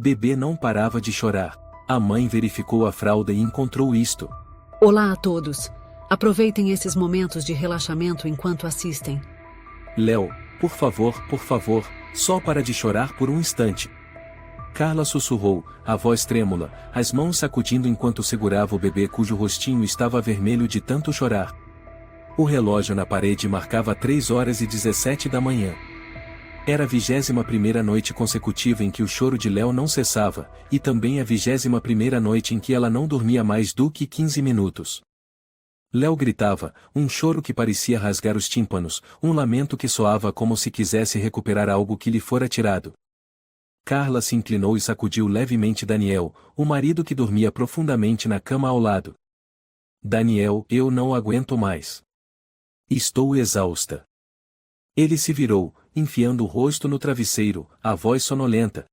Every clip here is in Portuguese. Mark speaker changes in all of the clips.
Speaker 1: Bebê não parava de chorar. A mãe verificou a fralda e encontrou isto.
Speaker 2: Olá a todos. Aproveitem esses momentos de relaxamento enquanto assistem.
Speaker 1: Léo, por favor, só para de chorar por um instante. Carla sussurrou, a voz trêmula, as mãos sacudindo enquanto segurava o bebê cujo rostinho estava vermelho de tanto chorar. O relógio na parede marcava 3h17 da manhã. Era a 21ª noite consecutiva em que o choro de Léo não cessava, e também a 21ª noite em que ela não dormia mais do que 15 minutos. Léo gritava, um choro que parecia rasgar os tímpanos, um lamento que soava como se quisesse recuperar algo que lhe fora tirado. Carla se inclinou e sacudiu levemente Daniel, o marido que dormia profundamente na cama ao lado. Daniel, eu não aguento mais. Estou exausta. Ele se virou, enfiando o rosto no travesseiro, a voz sonolenta.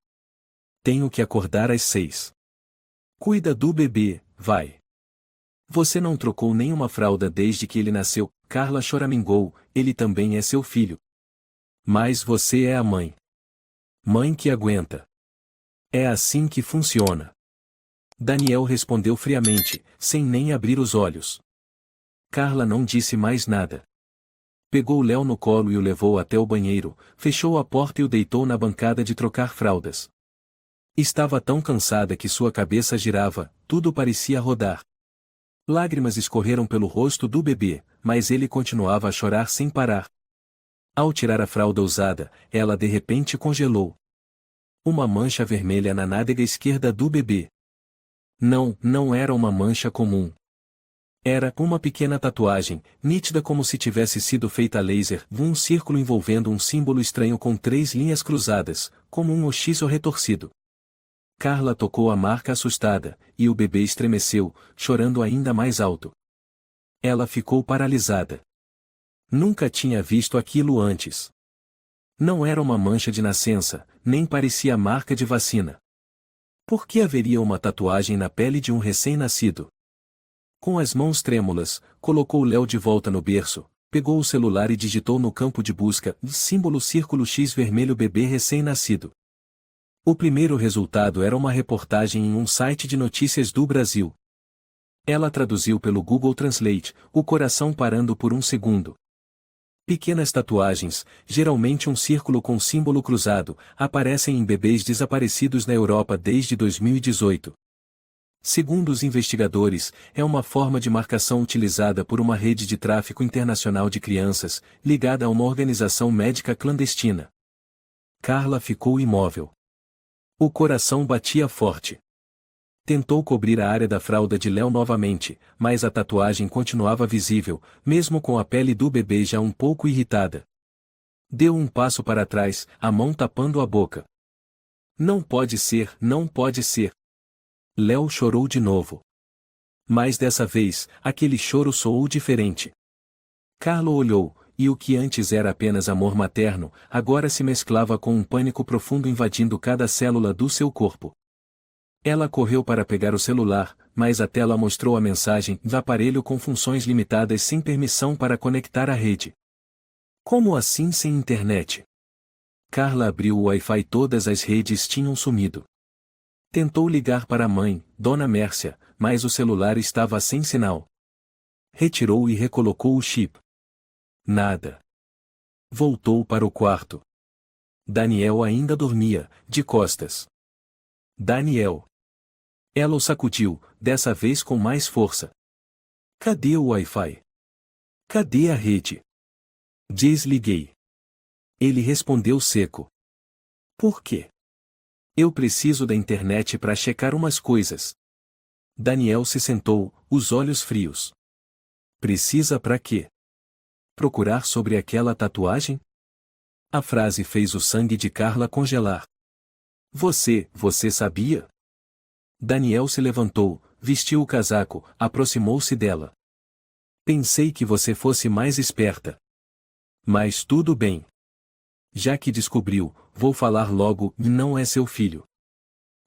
Speaker 1: Tenho que acordar às 6. Cuida do bebê, vai. Você não trocou nenhuma fralda desde que ele nasceu, Carla choramingou, ele também é seu filho. Mas você é a mãe. Mãe que aguenta. É assim que funciona. Daniel respondeu friamente, sem nem abrir os olhos. Carla não disse mais nada. Pegou Léo no colo e o levou até o banheiro, fechou a porta e o deitou na bancada de trocar fraldas. Estava tão cansada que sua cabeça girava, tudo parecia rodar. Lágrimas escorreram pelo rosto do bebê, mas ele continuava a chorar sem parar. Ao tirar a fralda usada, ela de repente congelou. Uma mancha vermelha na nádega esquerda do bebê. Não era uma mancha comum. Era uma pequena tatuagem, nítida como se tivesse sido feita a laser, um círculo envolvendo um símbolo estranho com 3 linhas cruzadas, como um oxiso retorcido. Carla tocou a marca assustada, e o bebê estremeceu, chorando ainda mais alto. Ela ficou paralisada. Nunca tinha visto aquilo antes. Não era uma mancha de nascença, nem parecia marca de vacina. Por que haveria uma tatuagem na pele de um recém-nascido? Com as mãos trêmulas, colocou Léo de volta no berço, pegou o celular e digitou no campo de busca, símbolo círculo X vermelho bebê recém-nascido. O primeiro resultado era uma reportagem em um site de notícias do Brasil. Ela traduziu pelo Google Translate, o coração parando por um segundo. Pequenas tatuagens, geralmente um círculo com símbolo cruzado, aparecem em bebês desaparecidos na Europa desde 2018. Segundo os investigadores, é uma forma de marcação utilizada por uma rede de tráfico internacional de crianças, ligada a uma organização médica clandestina. Carla ficou imóvel. O coração batia forte. Tentou cobrir a área da fralda de Léo novamente, mas a tatuagem continuava visível, mesmo com a pele do bebê já um pouco irritada. Deu um passo para trás, a mão tapando a boca. Não pode ser, não pode ser. Léo chorou de novo. Mas dessa vez, aquele choro soou diferente. Carla olhou, e o que antes era apenas amor materno, agora se mesclava com um pânico profundo invadindo cada célula do seu corpo. Ela correu para pegar o celular, mas a tela mostrou a mensagem do aparelho com funções limitadas sem permissão para conectar à rede. Como assim sem internet? Carla abriu o Wi-Fi e todas as redes tinham sumido. Tentou ligar para a mãe, Dona Mércia, mas o celular estava sem sinal. Retirou e recolocou o chip. Nada. Voltou para o quarto. Daniel ainda dormia, de costas. Daniel. Ela o sacudiu, dessa vez com mais força. Cadê o Wi-Fi? Cadê a rede? Desliguei. Ele respondeu seco. Por quê? Eu preciso da internet para checar umas coisas. Daniel se sentou, os olhos frios. Precisa para quê? Procurar sobre aquela tatuagem? A frase fez o sangue de Carla congelar. Você sabia? Daniel se levantou, vestiu o casaco, aproximou-se dela. Pensei que você fosse mais esperta. Mas tudo bem. Já que descobriu, vou falar logo, não é seu filho.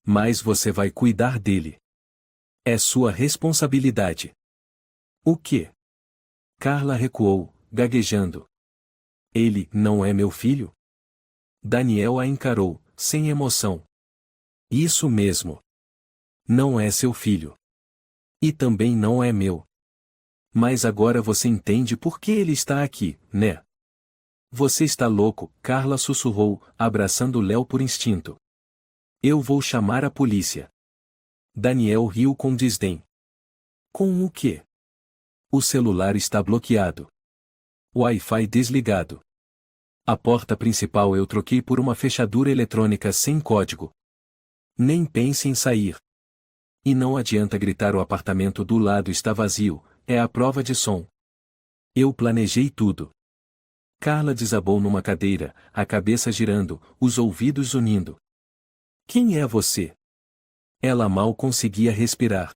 Speaker 1: Mas você vai cuidar dele. É sua responsabilidade. O quê? Carla recuou, gaguejando. Ele não é meu filho? Daniel a encarou, sem emoção. Isso mesmo. Não é seu filho. E também não é meu. Mas agora você entende por que ele está aqui, né? Você está louco, Carla sussurrou, abraçando Léo por instinto. Eu vou chamar a polícia. Daniel riu com desdém. Com o quê? O celular está bloqueado. Wi-Fi desligado. A porta principal eu troquei por uma fechadura eletrônica sem código. Nem pense em sair. E não adianta gritar, o apartamento do lado está vazio, é a prova de som. Eu planejei tudo. Carla desabou numa cadeira, a cabeça girando, os ouvidos unindo. Quem é você? Ela mal conseguia respirar.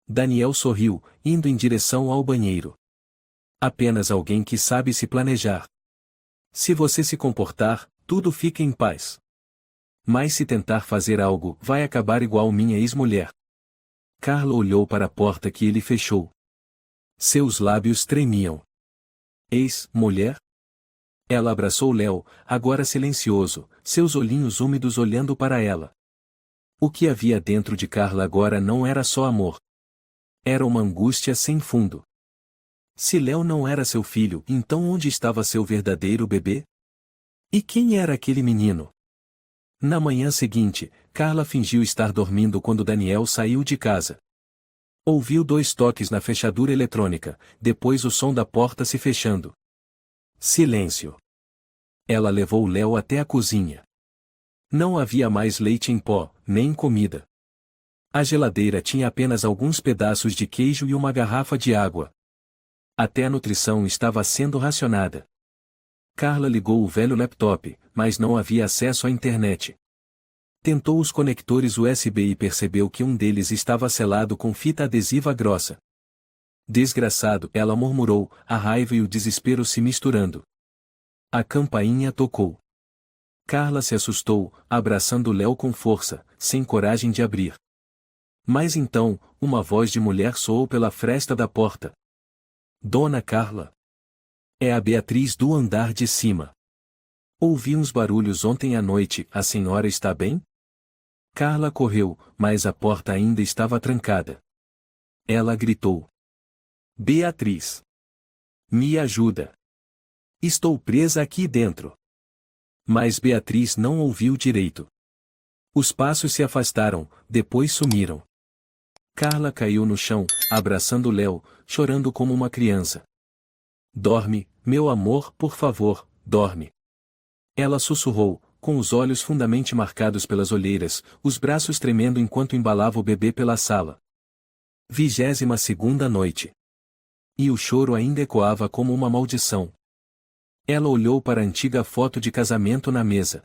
Speaker 1: Daniel sorriu, indo em direção ao banheiro. Apenas alguém que sabe se planejar. Se você se comportar, tudo fica em paz. Mas se tentar fazer algo, vai acabar igual minha ex-mulher. Carla olhou para a porta que ele fechou. Seus lábios tremiam. Ex-mulher? Ela abraçou Léo, agora silencioso, seus olhinhos úmidos olhando para ela. O que havia dentro de Carla agora não era só amor. Era uma angústia sem fundo. Se Léo não era seu filho, então onde estava seu verdadeiro bebê? E quem era aquele menino? Na manhã seguinte, Carla fingiu estar dormindo quando Daniel saiu de casa. Ouviu 2 toques na fechadura eletrônica, depois o som da porta se fechando. Silêncio. Ela levou Léo até a cozinha. Não havia mais leite em pó, nem comida. A geladeira tinha apenas alguns pedaços de queijo e uma garrafa de água. Até a nutrição estava sendo racionada. Carla ligou o velho laptop, mas não havia acesso à internet. Tentou os conectores USB e percebeu que um deles estava selado com fita adesiva grossa. Desgraçado, ela murmurou, a raiva e o desespero se misturando. A campainha tocou. Carla se assustou, abraçando Léo com força, sem coragem de abrir. Mas então, uma voz de mulher soou pela fresta da porta. Dona Carla. É a Beatriz do andar de cima. Ouvi uns barulhos ontem à noite, a senhora está bem? Carla correu, mas a porta ainda estava trancada. Ela gritou. Beatriz. Me ajuda. Estou presa aqui dentro. Mas Beatriz não ouviu direito. Os passos se afastaram, depois sumiram. Carla caiu no chão, abraçando Léo, chorando como uma criança. Dorme, meu amor, por favor, dorme. Ela sussurrou, com os olhos fundamente marcados pelas olheiras, os braços tremendo enquanto embalava o bebê pela sala. 22ª noite. E o choro ainda ecoava como uma maldição. Ela olhou para a antiga foto de casamento na mesa.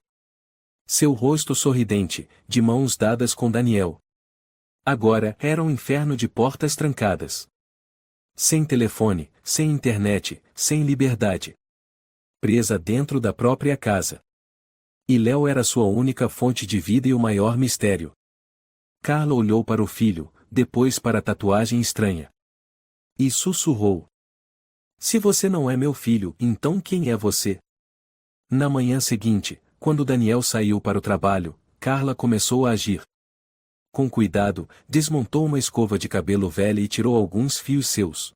Speaker 1: Seu rosto sorridente, de mãos dadas com Daniel. Agora era um inferno de portas trancadas. Sem telefone, sem internet, sem liberdade. Presa dentro da própria casa. E Léo era sua única fonte de vida e o maior mistério. Carla olhou para o filho, depois para a tatuagem estranha. E sussurrou. Se você não é meu filho, então quem é você? Na manhã seguinte, quando Daniel saiu para o trabalho, Carla começou a agir. Com cuidado, desmontou uma escova de cabelo velha e tirou alguns fios seus.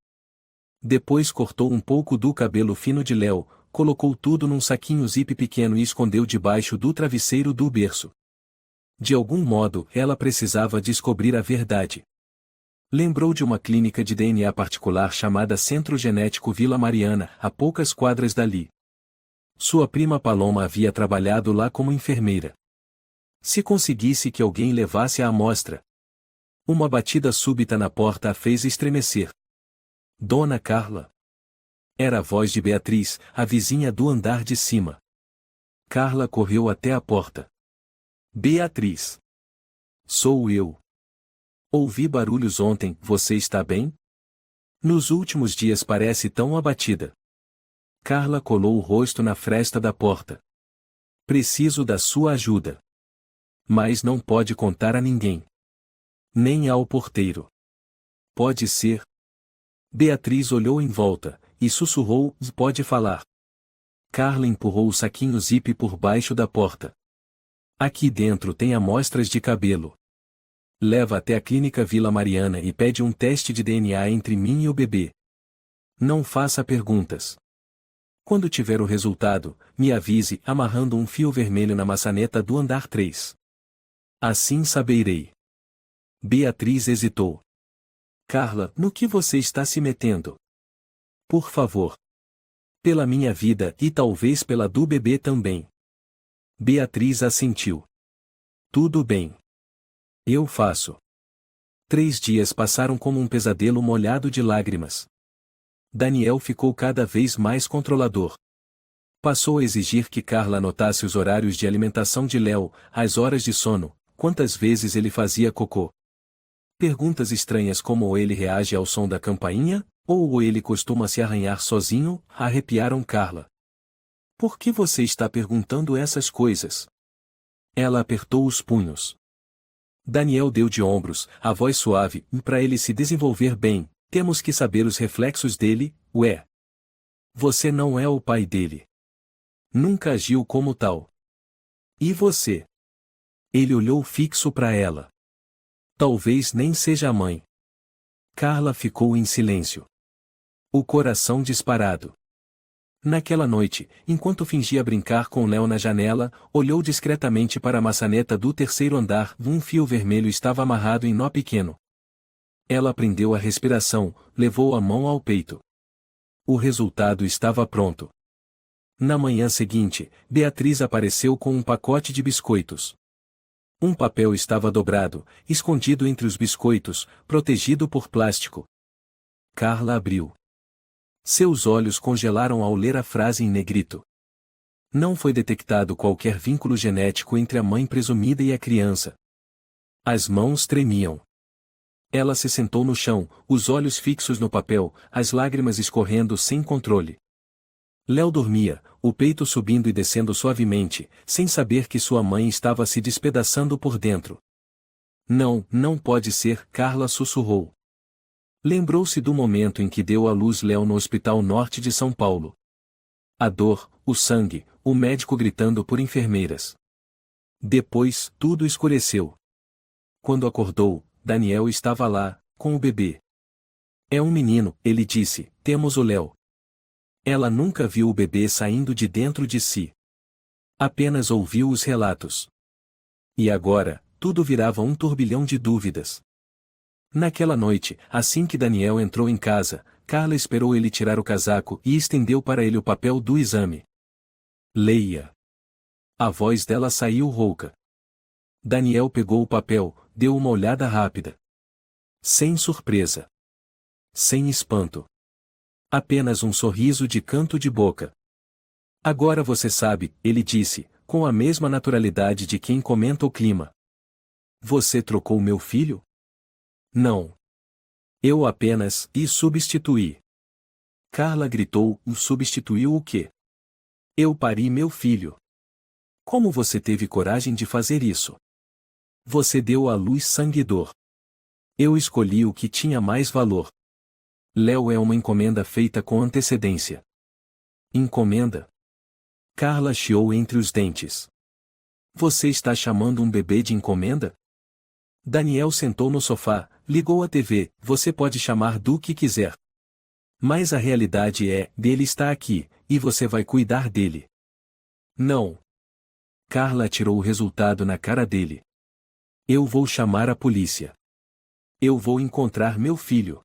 Speaker 1: Depois cortou um pouco do cabelo fino de Léo, colocou tudo num saquinho zip pequeno e escondeu debaixo do travesseiro do berço. De algum modo, ela precisava descobrir a verdade. Lembrou de uma clínica de DNA particular chamada Centro Genético Vila Mariana, a poucas quadras dali. Sua prima Paloma havia trabalhado lá como enfermeira. Se conseguisse que alguém levasse a amostra. Uma batida súbita na porta a fez estremecer. Dona Carla. Era a voz de Beatriz, a vizinha do andar de cima. Carla correu até a porta. Beatriz. Sou eu. Ouvi barulhos ontem, você está bem? Nos últimos dias parece tão abatida. Carla colou o rosto na fresta da porta. Preciso da sua ajuda. Mas não pode contar a ninguém. Nem ao porteiro. Pode ser. Beatriz olhou em volta, e sussurrou, pode falar. Carla empurrou o saquinho zip por baixo da porta. Aqui dentro tem amostras de cabelo. Leva até a clínica Vila Mariana e pede um teste de DNA entre mim e o bebê. Não faça perguntas. Quando tiver o resultado, me avise amarrando um fio vermelho na maçaneta do andar 3. Assim saberei. Beatriz hesitou. Carla, no que você está se metendo? Por favor. Pela minha vida e talvez pela do bebê também. Beatriz assentiu. Tudo bem. Eu faço. 3 dias passaram como um pesadelo molhado de lágrimas. Daniel ficou cada vez mais controlador. Passou a exigir que Carla anotasse os horários de alimentação de Léo, as horas de sono, quantas vezes ele fazia cocô. Perguntas estranhas como ele reage ao som da campainha, ou ele costuma se arranhar sozinho, arrepiaram Carla. Por que você está perguntando essas coisas? Ela apertou os punhos. Daniel deu de ombros, a voz suave, para ele se desenvolver bem, temos que saber os reflexos dele, ué. Você não é o pai dele. Nunca agiu como tal. E você? Ele olhou fixo para ela. Talvez nem seja a mãe. Carla ficou em silêncio. O coração disparado. Naquela noite, enquanto fingia brincar com Léo na janela, olhou discretamente para a maçaneta do 3º andar. Um fio vermelho estava amarrado em nó pequeno. Ela prendeu a respiração, levou a mão ao peito. O resultado estava pronto. Na manhã seguinte, Beatriz apareceu com um pacote de biscoitos. Um papel estava dobrado, escondido entre os biscoitos, protegido por plástico. Carla abriu. Seus olhos congelaram ao ler a frase em negrito. Não foi detectado qualquer vínculo genético entre a mãe presumida e a criança. As mãos tremiam. Ela se sentou no chão, os olhos fixos no papel, as lágrimas escorrendo sem controle. Léo dormia, o peito subindo e descendo suavemente, sem saber que sua mãe estava se despedaçando por dentro. Não, não pode ser, Carla sussurrou. Lembrou-se do momento em que deu à luz Léo no Hospital Norte de São Paulo. A dor, o sangue, o médico gritando por enfermeiras. Depois, tudo escureceu. Quando acordou, Daniel estava lá, com o bebê. É um menino, ele disse, temos o Léo. Ela nunca viu o bebê saindo de dentro de si. Apenas ouviu os relatos. E agora, tudo virava um turbilhão de dúvidas. Naquela noite, assim que Daniel entrou em casa, Carla esperou ele tirar o casaco e estendeu para ele o papel do exame. Leia. A voz dela saiu rouca. Daniel pegou o papel, deu uma olhada rápida. Sem surpresa. Sem espanto. Apenas um sorriso de canto de boca. Agora você sabe, ele disse, com a mesma naturalidade de quem comenta o clima. Você trocou meu filho? Não. Eu apenas substituí. Carla gritou, substituiu o quê? Eu pari meu filho. Como você teve coragem de fazer isso? Você deu à luz sangue e dor. Eu escolhi o que tinha mais valor. Léo é uma encomenda feita com antecedência. Encomenda? Carla chiou entre os dentes. Você está chamando um bebê de encomenda? Daniel sentou no sofá, ligou a TV, você pode chamar do que quiser. Mas a realidade é, dele está aqui, e você vai cuidar dele. Não. Carla atirou o resultado na cara dele. Eu vou chamar a polícia. Eu vou encontrar meu filho.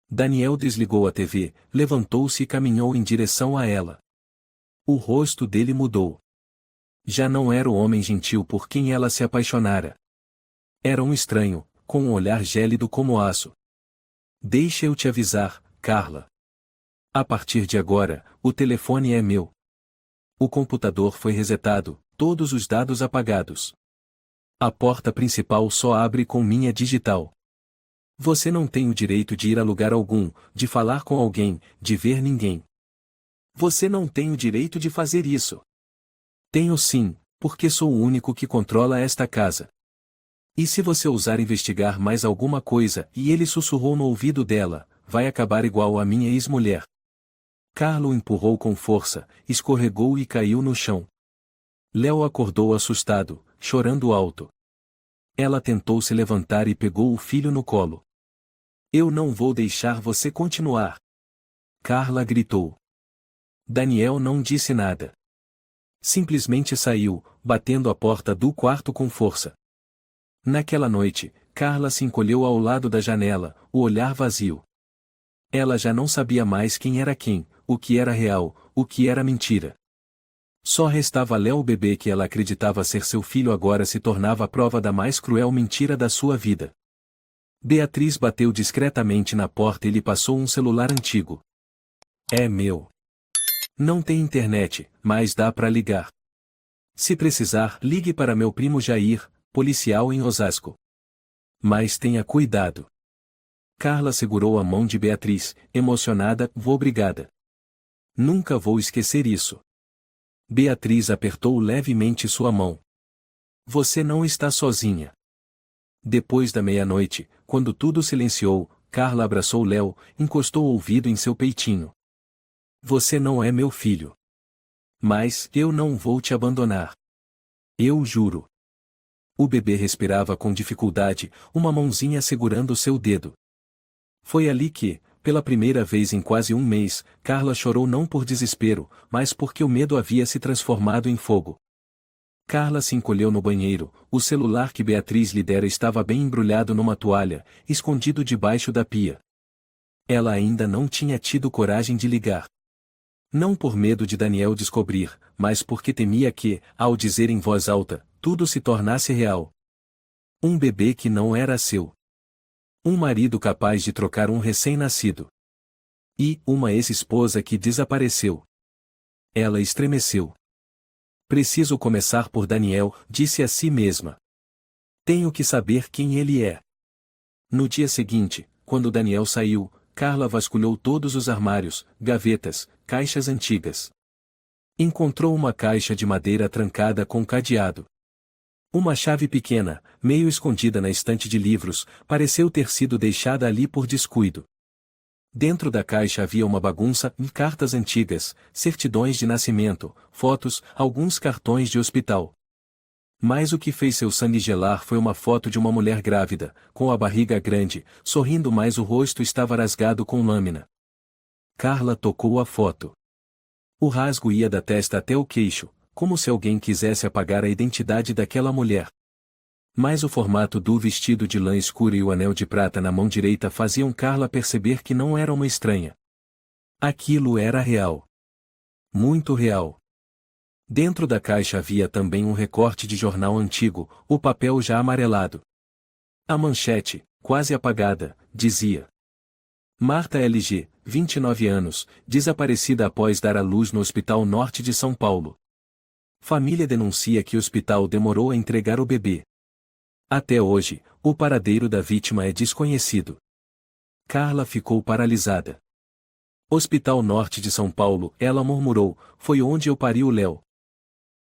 Speaker 1: Daniel desligou a TV, levantou-se e caminhou em direção a ela. O rosto dele mudou. Já não era o homem gentil por quem ela se apaixonara. Era um estranho, com um olhar gélido como aço. Deixa eu te avisar, Carla. A partir de agora, o telefone é meu. O computador foi resetado, todos os dados apagados. A porta principal só abre com minha digital. Você não tem o direito de ir a lugar algum, de falar com alguém, de ver ninguém. Você não tem o direito de fazer isso. Tenho sim, porque sou o único que controla esta casa. E se você ousar investigar mais alguma coisa, e ele sussurrou no ouvido dela, vai acabar igual a minha ex-mulher. Carla o empurrou com força, escorregou e caiu no chão. Léo acordou assustado, chorando alto. Ela tentou se levantar e pegou o filho no colo. Eu não vou deixar você continuar. Carla gritou. Daniel não disse nada. Simplesmente saiu, batendo a porta do quarto com força. Naquela noite, Carla se encolheu ao lado da janela, o olhar vazio. Ela já não sabia mais quem era quem, o que era real, o que era mentira. Só restava Léo, o bebê que ela acreditava ser seu filho agora se tornava a prova da mais cruel mentira da sua vida. Beatriz bateu discretamente na porta e lhe passou um celular antigo. É meu. Não tem internet, mas dá para ligar. Se precisar, ligue para meu primo Jair, policial em Osasco. Mas tenha cuidado. Carla segurou a mão de Beatriz, emocionada. Obrigada. Nunca vou esquecer isso. Beatriz apertou levemente sua mão. Você não está sozinha. Depois da meia-noite, quando tudo silenciou, Carla abraçou Léo, encostou o ouvido em seu peitinho. Você não é meu filho. Mas eu não vou te abandonar. Eu juro. O bebê respirava com dificuldade, uma mãozinha segurando seu dedo. Foi ali que, pela primeira vez em quase um mês, Carla chorou não por desespero, mas porque o medo havia se transformado em fogo. Carla se encolheu no banheiro, o celular que Beatriz lhe dera estava bem embrulhado numa toalha, escondido debaixo da pia. Ela ainda não tinha tido coragem de ligar. Não por medo de Daniel descobrir, mas porque temia que, ao dizer em voz alta, tudo se tornasse real. Um bebê que não era seu. Um marido capaz de trocar um recém-nascido. E uma ex-esposa que desapareceu. Ela estremeceu. Preciso começar por Daniel, disse a si mesma. Tenho que saber quem ele é. No dia seguinte, quando Daniel saiu, Carla vasculhou todos os armários, gavetas, caixas antigas. Encontrou uma caixa de madeira trancada com cadeado. Uma chave pequena, meio escondida na estante de livros, pareceu ter sido deixada ali por descuido. Dentro da caixa havia uma bagunça, cartas antigas, certidões de nascimento, fotos, alguns cartões de hospital. Mas o que fez seu sangue gelar foi uma foto de uma mulher grávida, com a barriga grande, sorrindo, mas o rosto estava rasgado com lâmina. Carla tocou a foto. O rasgo ia da testa até o queixo, como se alguém quisesse apagar a identidade daquela mulher. Mas o formato do vestido de lã escuro e o anel de prata na mão direita faziam Carla perceber que não era uma estranha. Aquilo era real. Muito real. Dentro da caixa havia também um recorte de jornal antigo, o papel já amarelado. A manchete, quase apagada, dizia: Marta LG, 29 anos, desaparecida após dar à luz no Hospital Norte de São Paulo. Família denuncia que o hospital demorou a entregar o bebê. Até hoje, o paradeiro da vítima é desconhecido. Carla ficou paralisada. Hospital Norte de São Paulo, ela murmurou, foi onde eu pari o Léo.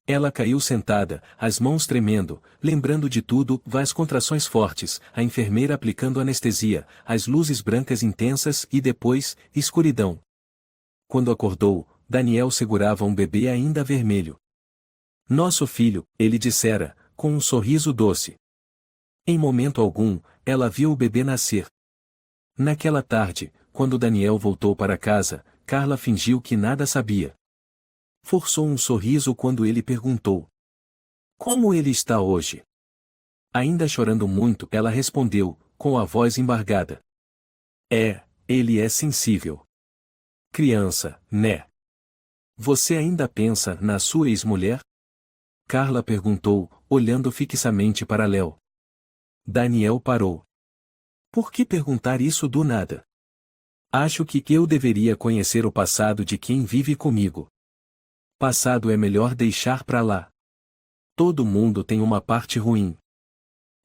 Speaker 1: Ela caiu sentada, as mãos tremendo, lembrando de tudo, as contrações fortes, a enfermeira aplicando anestesia, as luzes brancas intensas e depois, escuridão. Quando acordou, Daniel segurava um bebê ainda vermelho. Nosso filho, ele dissera, com um sorriso doce. Em momento algum, ela viu o bebê nascer. Naquela tarde, quando Daniel voltou para casa, Carla fingiu que nada sabia. Forçou um sorriso quando ele perguntou: como ele está hoje? Ainda chorando muito, ela respondeu, com a voz embargada: ele é sensível. Criança, né? Você ainda pensa na sua ex-mulher? Carla perguntou, olhando fixamente para Léo. Daniel parou. Por que perguntar isso do nada? Acho que eu deveria conhecer o passado de quem vive comigo. Passado é melhor deixar pra lá. Todo mundo tem uma parte ruim.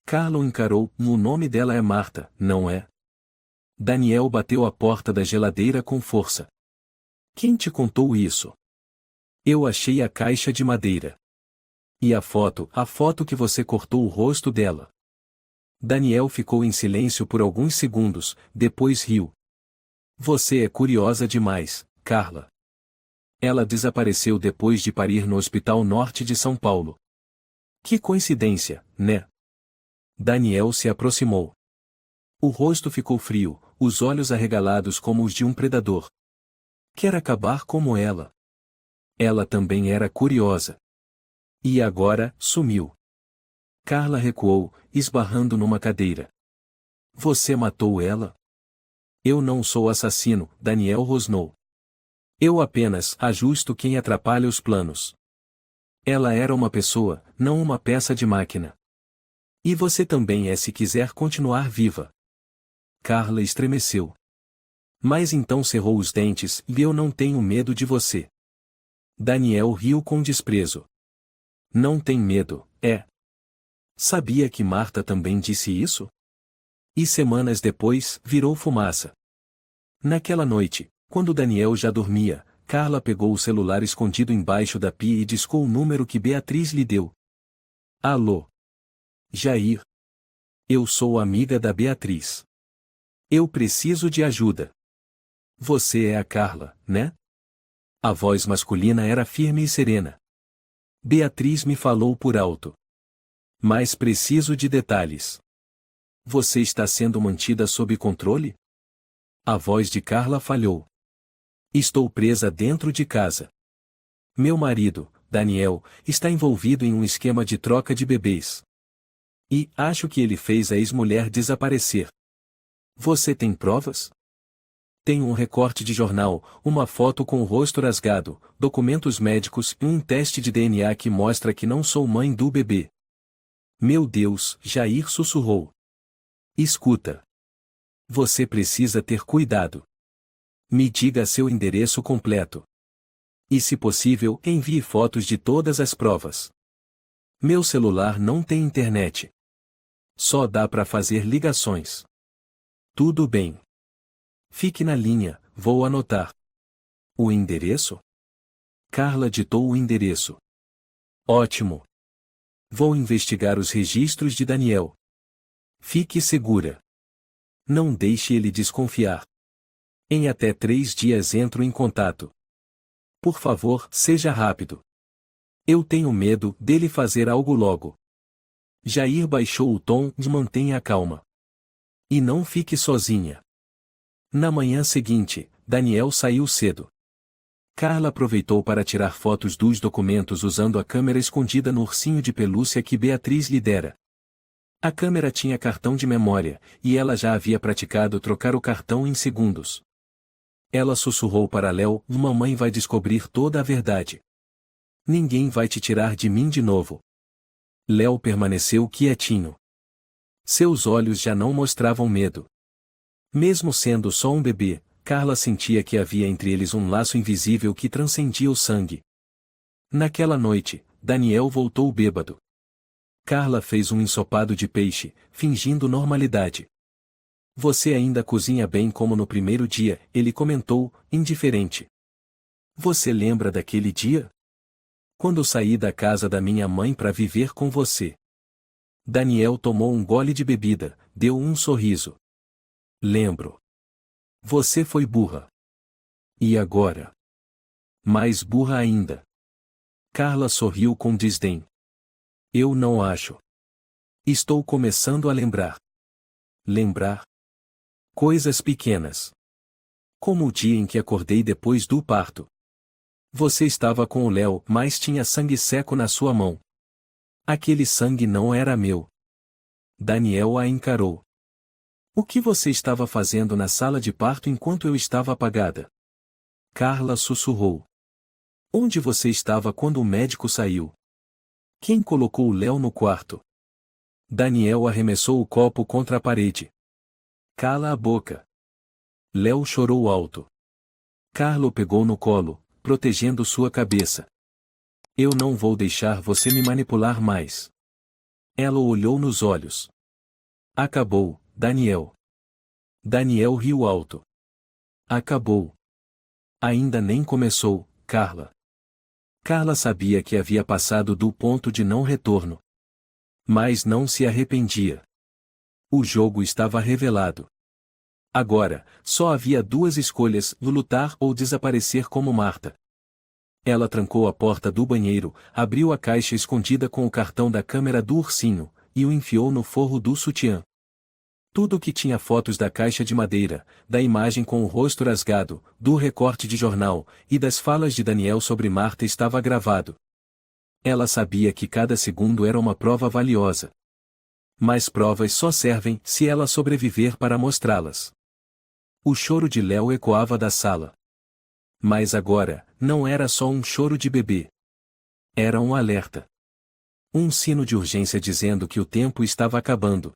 Speaker 1: Carla o encarou, o nome dela é Marta, não é? Daniel bateu a porta da geladeira com força. Quem te contou isso? Eu achei a caixa de madeira. E a foto que você cortou o rosto dela. Daniel ficou em silêncio por alguns segundos, depois riu. Você é curiosa demais, Carla. Ela desapareceu depois de parir no Hospital Norte de São Paulo. Que coincidência, né? Daniel se aproximou. O rosto ficou frio, os olhos arregalados como os de um predador. Quer acabar como ela. Ela também era curiosa. E agora, sumiu. Carla recuou, esbarrando numa cadeira. Você matou ela? Eu não sou assassino, Daniel rosnou. Eu apenas ajusto quem atrapalha os planos. Ela era uma pessoa, não uma peça de máquina. E você também é se quiser continuar viva. Carla estremeceu. Mas então cerrou os dentes, e eu não tenho medo de você. Daniel riu com desprezo. Não tem medo, é? Sabia que Marta também disse isso? E semanas depois, virou fumaça. Naquela noite, quando Daniel já dormia, Carla pegou o celular escondido embaixo da pia e discou o número que Beatriz lhe deu. Alô? Jair. Eu sou amiga da Beatriz. Eu preciso de ajuda. Você é a Carla, né? A voz masculina era firme e serena. Beatriz me falou por alto. Mas preciso de detalhes. Você está sendo mantida sob controle? A voz de Carla falhou. Estou presa dentro de casa. Meu marido, Daniel, está envolvido em um esquema de troca de bebês. E acho que ele fez a ex-mulher desaparecer. Você tem provas? Tenho um recorte de jornal, uma foto com o rosto rasgado, documentos médicos e um teste de DNA que mostra que não sou mãe do bebê. Meu Deus, Jair sussurrou. Escuta. Você precisa ter cuidado. Me diga seu endereço completo. E se possível, envie fotos de todas as provas. Meu celular não tem internet. Só dá para fazer ligações. Tudo bem. Fique na linha, vou anotar. O endereço? Carla ditou o endereço. Ótimo. Vou investigar os registros de Daniel. Fique segura. Não deixe ele desconfiar. Em até 3 dias entro em contato. Por favor, seja rápido. Eu tenho medo dele fazer algo logo. Jair baixou o tom e mantenha a calma. E não fique sozinha. Na manhã seguinte, Daniel saiu cedo. Carla aproveitou para tirar fotos dos documentos usando a câmera escondida no ursinho de pelúcia que Beatriz lhe dera. A câmera tinha cartão de memória, e ela já havia praticado trocar o cartão em segundos. Ela sussurrou para Léo: mamãe vai descobrir toda a verdade. Ninguém vai te tirar de mim de novo. Léo permaneceu quietinho. Seus olhos já não mostravam medo. Mesmo sendo só um bebê, Carla sentia que havia entre eles um laço invisível que transcendia o sangue. Naquela noite, Daniel voltou bêbado. Carla fez um ensopado de peixe, fingindo normalidade. Você ainda cozinha bem como no primeiro dia, ele comentou, indiferente. Você lembra daquele dia? Quando saí da casa da minha mãe para viver com você. Daniel tomou um gole de bebida, deu um sorriso. Lembro. Você foi burra. E agora? Mais burra ainda. Carla sorriu com desdém. Eu não acho. Estou começando a lembrar. Lembrar? Coisas pequenas. Como o dia em que acordei depois do parto. Você estava com o Léo, mas tinha sangue seco na sua mão. Aquele sangue não era meu. Daniel a encarou. O que você estava fazendo na sala de parto enquanto eu estava apagada? Carla sussurrou. Onde você estava quando o médico saiu? Quem colocou o Léo no quarto? Daniel arremessou o copo contra a parede. Cala a boca. Léo chorou alto. Carla o pegou no colo, protegendo sua cabeça. Eu não vou deixar você me manipular mais. Ela o olhou nos olhos. Acabou, Daniel. Daniel riu alto. Acabou. Ainda nem começou, Carla. Carla sabia que havia passado do ponto de não retorno. Mas não se arrependia. O jogo estava revelado. Agora, só havia 2 escolhas: lutar ou desaparecer como Marta. Ela trancou a porta do banheiro, abriu a caixa escondida com o cartão da câmera do ursinho, e o enfiou no forro do sutiã. Tudo que tinha fotos da caixa de madeira, da imagem com o rosto rasgado, do recorte de jornal, e das falas de Daniel sobre Marta estava gravado. Ela sabia que cada segundo era uma prova valiosa. Mas provas só servem se ela sobreviver para mostrá-las. O choro de Léo ecoava da sala. Mas agora, não era só um choro de bebê. Era um alerta. Um sino de urgência dizendo que o tempo estava acabando.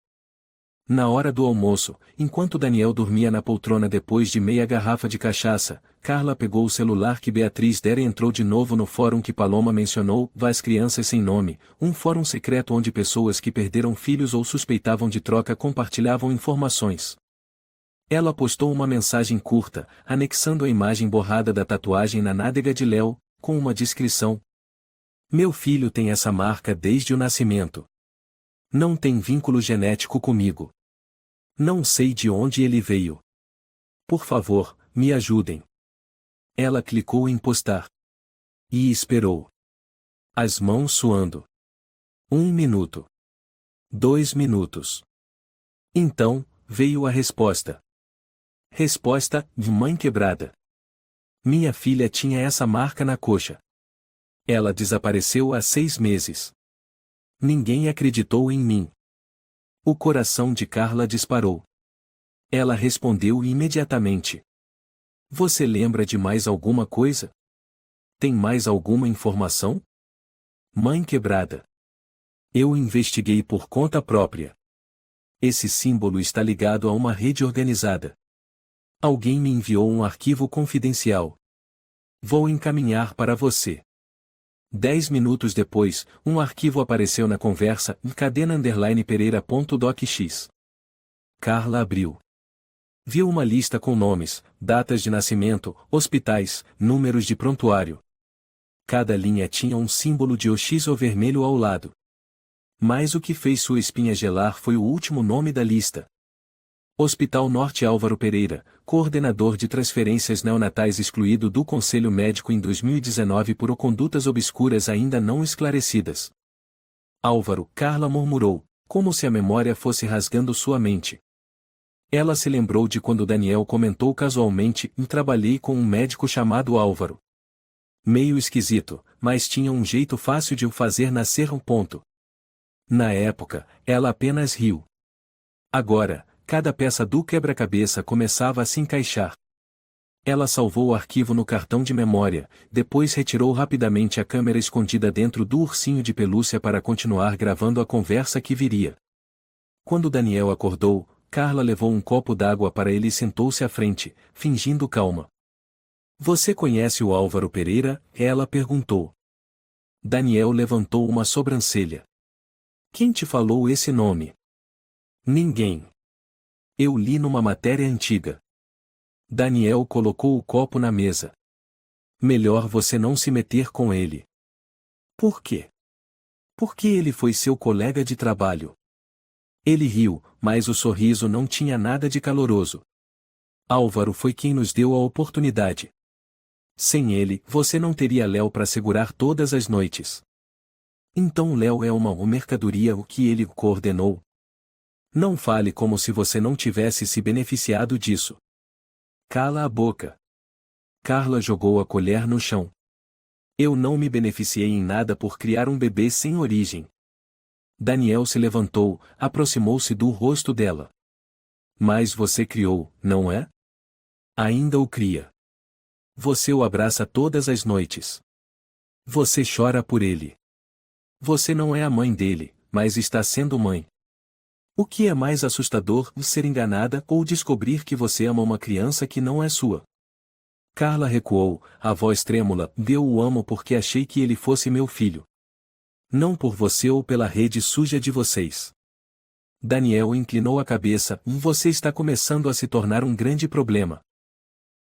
Speaker 1: Na hora do almoço, enquanto Daniel dormia na poltrona depois de meia garrafa de cachaça, Carla pegou o celular que Beatriz dera e entrou de novo no fórum que Paloma mencionou, As Crianças Sem Nome, um fórum secreto onde pessoas que perderam filhos ou suspeitavam de troca compartilhavam informações. Ela postou uma mensagem curta, anexando a imagem borrada da tatuagem na nádega de Léo, com uma descrição. Meu filho tem essa marca desde o nascimento. Não tem vínculo genético comigo. Não sei de onde ele veio. Por favor, me ajudem. Ela clicou em postar. E esperou. As mãos suando. 1 minuto. 2 minutos. Então, veio a resposta. Resposta, de mãe quebrada. Minha filha tinha essa marca na coxa. Ela desapareceu há 6 meses. Ninguém acreditou em mim. O coração de Carla disparou. Ela respondeu imediatamente. Você lembra de mais alguma coisa? Tem mais alguma informação? Mãe quebrada. Eu investiguei por conta própria. Esse símbolo está ligado a uma rede organizada. Alguém me enviou um arquivo confidencial. Vou encaminhar para você. 10 minutos depois, um arquivo apareceu na conversa cadena_pereira.docx. Carla abriu. Viu uma lista com nomes, datas de nascimento, hospitais, números de prontuário. Cada linha tinha um símbolo de OX ou vermelho ao lado. Mas o que fez sua espinha gelar foi o último nome da lista. Hospital Norte Álvaro Pereira, coordenador de transferências neonatais excluído do Conselho Médico em 2019 por condutas obscuras ainda não esclarecidas. Álvaro, Carla murmurou, como se a memória fosse rasgando sua mente. Ela se lembrou de quando Daniel comentou casualmente: trabalhei com um médico chamado Álvaro. Meio esquisito, mas tinha um jeito fácil de o fazer nascer um ponto. Na época, ela apenas riu. Agora, cada peça do quebra-cabeça começava a se encaixar. Ela salvou o arquivo no cartão de memória, depois retirou rapidamente a câmera escondida dentro do ursinho de pelúcia para continuar gravando a conversa que viria. Quando Daniel acordou, Carla levou um copo d'água para ele e sentou-se à frente, fingindo calma. Você conhece o Álvaro Pereira? Ela perguntou. Daniel levantou uma sobrancelha. Quem te falou esse nome? Ninguém. Eu li numa matéria antiga. Daniel colocou o copo na mesa. Melhor você não se meter com ele. Por quê? Porque ele foi seu colega de trabalho. Ele riu, mas o sorriso não tinha nada de caloroso. Álvaro foi quem nos deu a oportunidade. Sem ele, você não teria Léo para segurar todas as noites. Então Léo é uma mercadoria o que ele coordenou. Não fale como se você não tivesse se beneficiado disso. Cala a boca. Carla jogou a colher no chão. Eu não me beneficiei em nada por criar um bebê sem origem. Daniel se levantou, aproximou-se do rosto dela. Mas você criou, não é? Ainda o cria. Você o abraça todas as noites. Você chora por ele. Você não é a mãe dele, mas está sendo mãe. O que é mais assustador, ser enganada ou descobrir que você ama uma criança que não é sua? Carla recuou, a voz trêmula: eu o amo porque achei que ele fosse meu filho. Não por você ou pela rede suja de vocês. Daniel inclinou a cabeça: você está começando a se tornar um grande problema.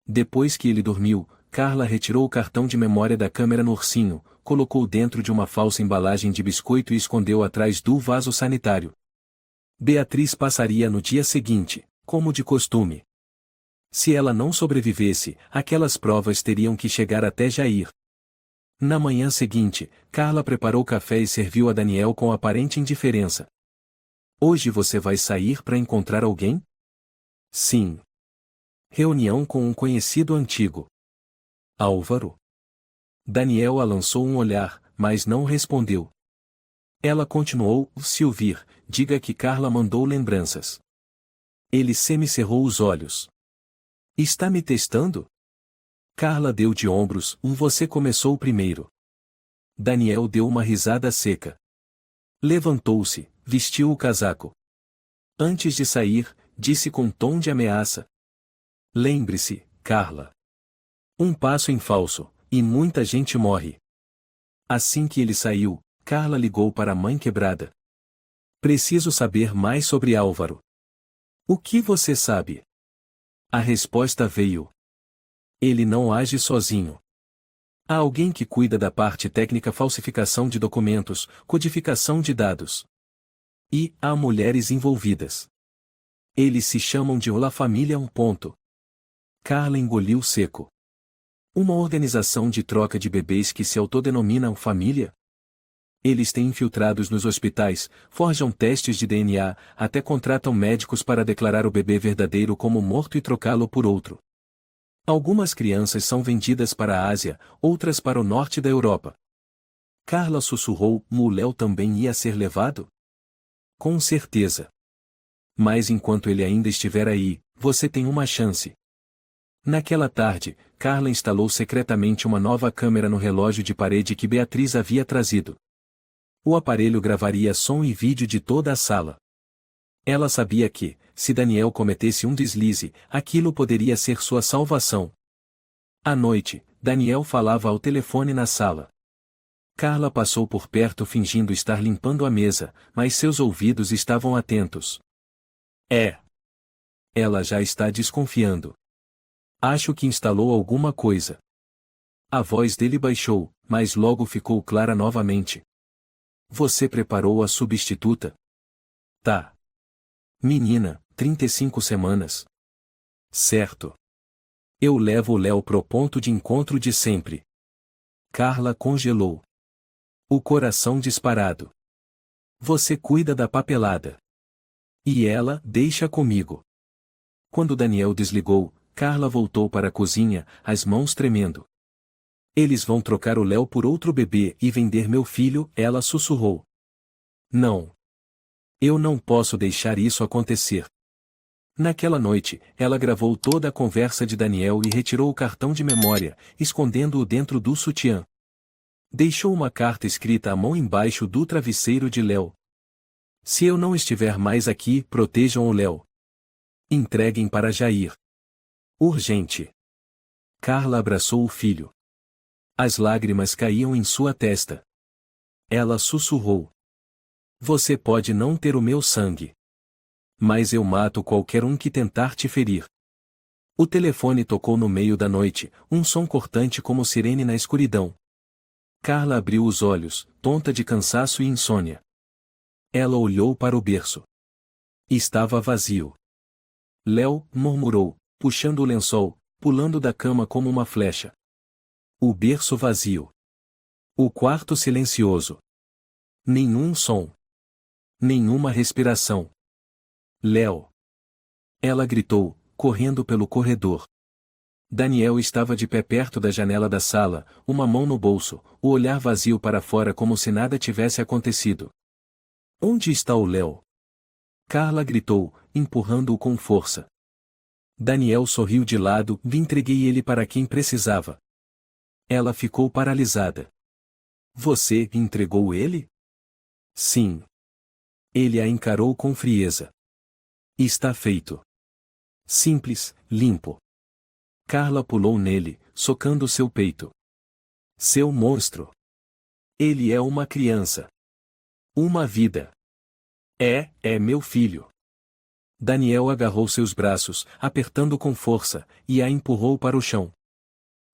Speaker 1: Depois que ele dormiu, Carla retirou o cartão de memória da câmera no ursinho, colocou dentro de uma falsa embalagem de biscoito e escondeu atrás do vaso sanitário. Beatriz passaria no dia seguinte, como de costume. Se ela não sobrevivesse, aquelas provas teriam que chegar até Jair. Na manhã seguinte, Carla preparou café e serviu a Daniel com aparente indiferença. Hoje você vai sair para encontrar alguém? Sim. Reunião com um conhecido antigo. Álvaro. Daniel a lançou um olhar, mas não respondeu. Ela continuou, se ouvir, diga que Carla mandou lembranças. Ele semicerrou os olhos. Está me testando? Carla deu de ombros, você começou primeiro. Daniel deu uma risada seca. Levantou-se, vestiu o casaco. Antes de sair, disse com tom de ameaça. Lembre-se, Carla. Um passo em falso, e muita gente morre. Assim que ele saiu, Carla ligou para a mãe quebrada. Preciso saber mais sobre Álvaro. O que você sabe? A resposta veio. Ele não age sozinho. Há alguém que cuida da parte técnica, falsificação de documentos, codificação de dados. E há mulheres envolvidas. Eles se chamam de La Família . Carla engoliu seco. Uma organização de troca de bebês que se autodenomina família? Eles têm infiltrados nos hospitais, forjam testes de DNA, até contratam médicos para declarar o bebê verdadeiro como morto e trocá-lo por outro. Algumas crianças são vendidas para a Ásia, outras para o norte da Europa. Carla sussurrou, o Léo também ia ser levado? Com certeza. Mas enquanto ele ainda estiver aí, você tem uma chance. Naquela tarde, Carla instalou secretamente uma nova câmera no relógio de parede que Beatriz havia trazido. O aparelho gravaria som e vídeo de toda a sala. Ela sabia que, se Daniel cometesse um deslize, aquilo poderia ser sua salvação. À noite, Daniel falava ao telefone na sala. Carla passou por perto fingindo estar limpando a mesa, mas seus ouvidos estavam atentos. Ela já está desconfiando. Acho que instalou alguma coisa. A voz dele baixou, mas logo ficou clara novamente. Você preparou a substituta? Tá. Menina, 35 semanas. Certo. Eu levo o Léo pro ponto de encontro de sempre. Carla congelou. O coração disparado. Você cuida da papelada. E ela, deixa comigo. Quando Daniel desligou, Carla voltou para a cozinha, as mãos tremendo. Eles vão trocar o Léo por outro bebê e vender meu filho, ela sussurrou. Não. Eu não posso deixar isso acontecer. Naquela noite, ela gravou toda a conversa de Daniel e retirou o cartão de memória, escondendo-o dentro do sutiã. Deixou uma carta escrita à mão embaixo do travesseiro de Léo. Se eu não estiver mais aqui, protejam o Léo. Entreguem para Jair. Urgente. Carla abraçou o filho. As lágrimas caíam em sua testa. Ela sussurrou. Você pode não ter o meu sangue. Mas eu mato qualquer um que tentar te ferir. O telefone tocou no meio da noite, um som cortante como sirene na escuridão. Carla abriu os olhos, tonta de cansaço e insônia. Ela olhou para o berço. Estava vazio. Léo, murmurou, puxando o lençol, pulando da cama como uma flecha. O berço vazio. O quarto silencioso. Nenhum som. Nenhuma respiração. Léo. Ela gritou, correndo pelo corredor. Daniel estava de pé perto da janela da sala, uma mão no bolso, o olhar vazio para fora como se nada tivesse acontecido. Onde está o Léo? Carla gritou, empurrando-o com força. Daniel sorriu de lado, entreguei ele para quem precisava. Ela ficou paralisada. Você entregou ele? Sim. Ele a encarou com frieza. Está feito. Simples, limpo. Carla pulou nele, socando seu peito. Seu monstro. Ele é uma criança. Uma vida. É meu filho. Daniel agarrou seus braços, apertando com força, e a empurrou para o chão.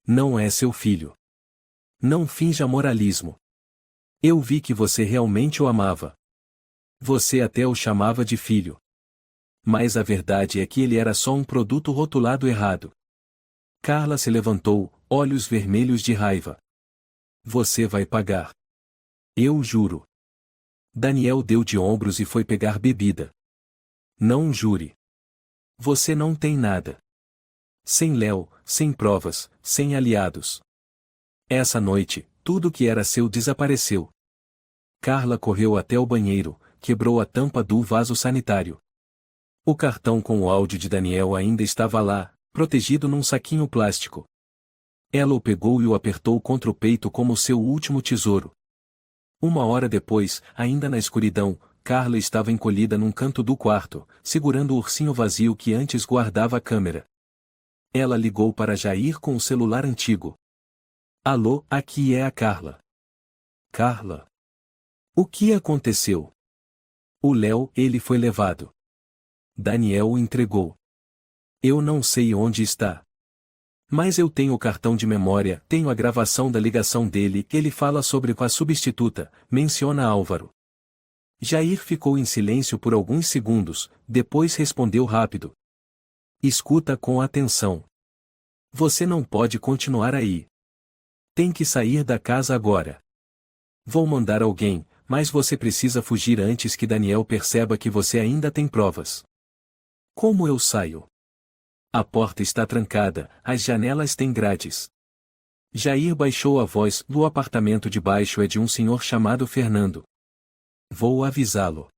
Speaker 1: Não é seu filho. Não finja moralismo. Eu vi que você realmente o amava. Você até o chamava de filho. Mas a verdade é que ele era só um produto rotulado errado. Carla se levantou, olhos vermelhos de raiva. Você vai pagar. Eu juro. Daniel deu de ombros e foi pegar bebida. Não jure. Você não tem nada. Sem Léo, sem provas, sem aliados. Essa noite, tudo que era seu desapareceu. Carla correu até o banheiro, quebrou a tampa do vaso sanitário. O cartão com o áudio de Daniel ainda estava lá, protegido num saquinho plástico. Ela o pegou e o apertou contra o peito como seu último tesouro. Uma hora depois, ainda na escuridão, Carla estava encolhida num canto do quarto, segurando o ursinho vazio que antes guardava a câmera. Ela ligou para Jair com o celular antigo. Alô, aqui é a Carla. Carla. O que aconteceu? O Léo, ele foi levado. Daniel o entregou. Eu não sei onde está. Mas eu tenho o cartão de memória, tenho a gravação da ligação dele, ele fala sobre a substituta, menciona Álvaro. Jair ficou em silêncio por alguns segundos, depois respondeu rápido. Escuta com atenção. Você não pode continuar aí. Tem que sair da casa agora. Vou mandar alguém, mas você precisa fugir antes que Daniel perceba que você ainda tem provas. Como eu saio? A porta está trancada, as janelas têm grades. Jair baixou a voz, o apartamento de baixo é de um senhor chamado Fernando. Vou avisá-lo.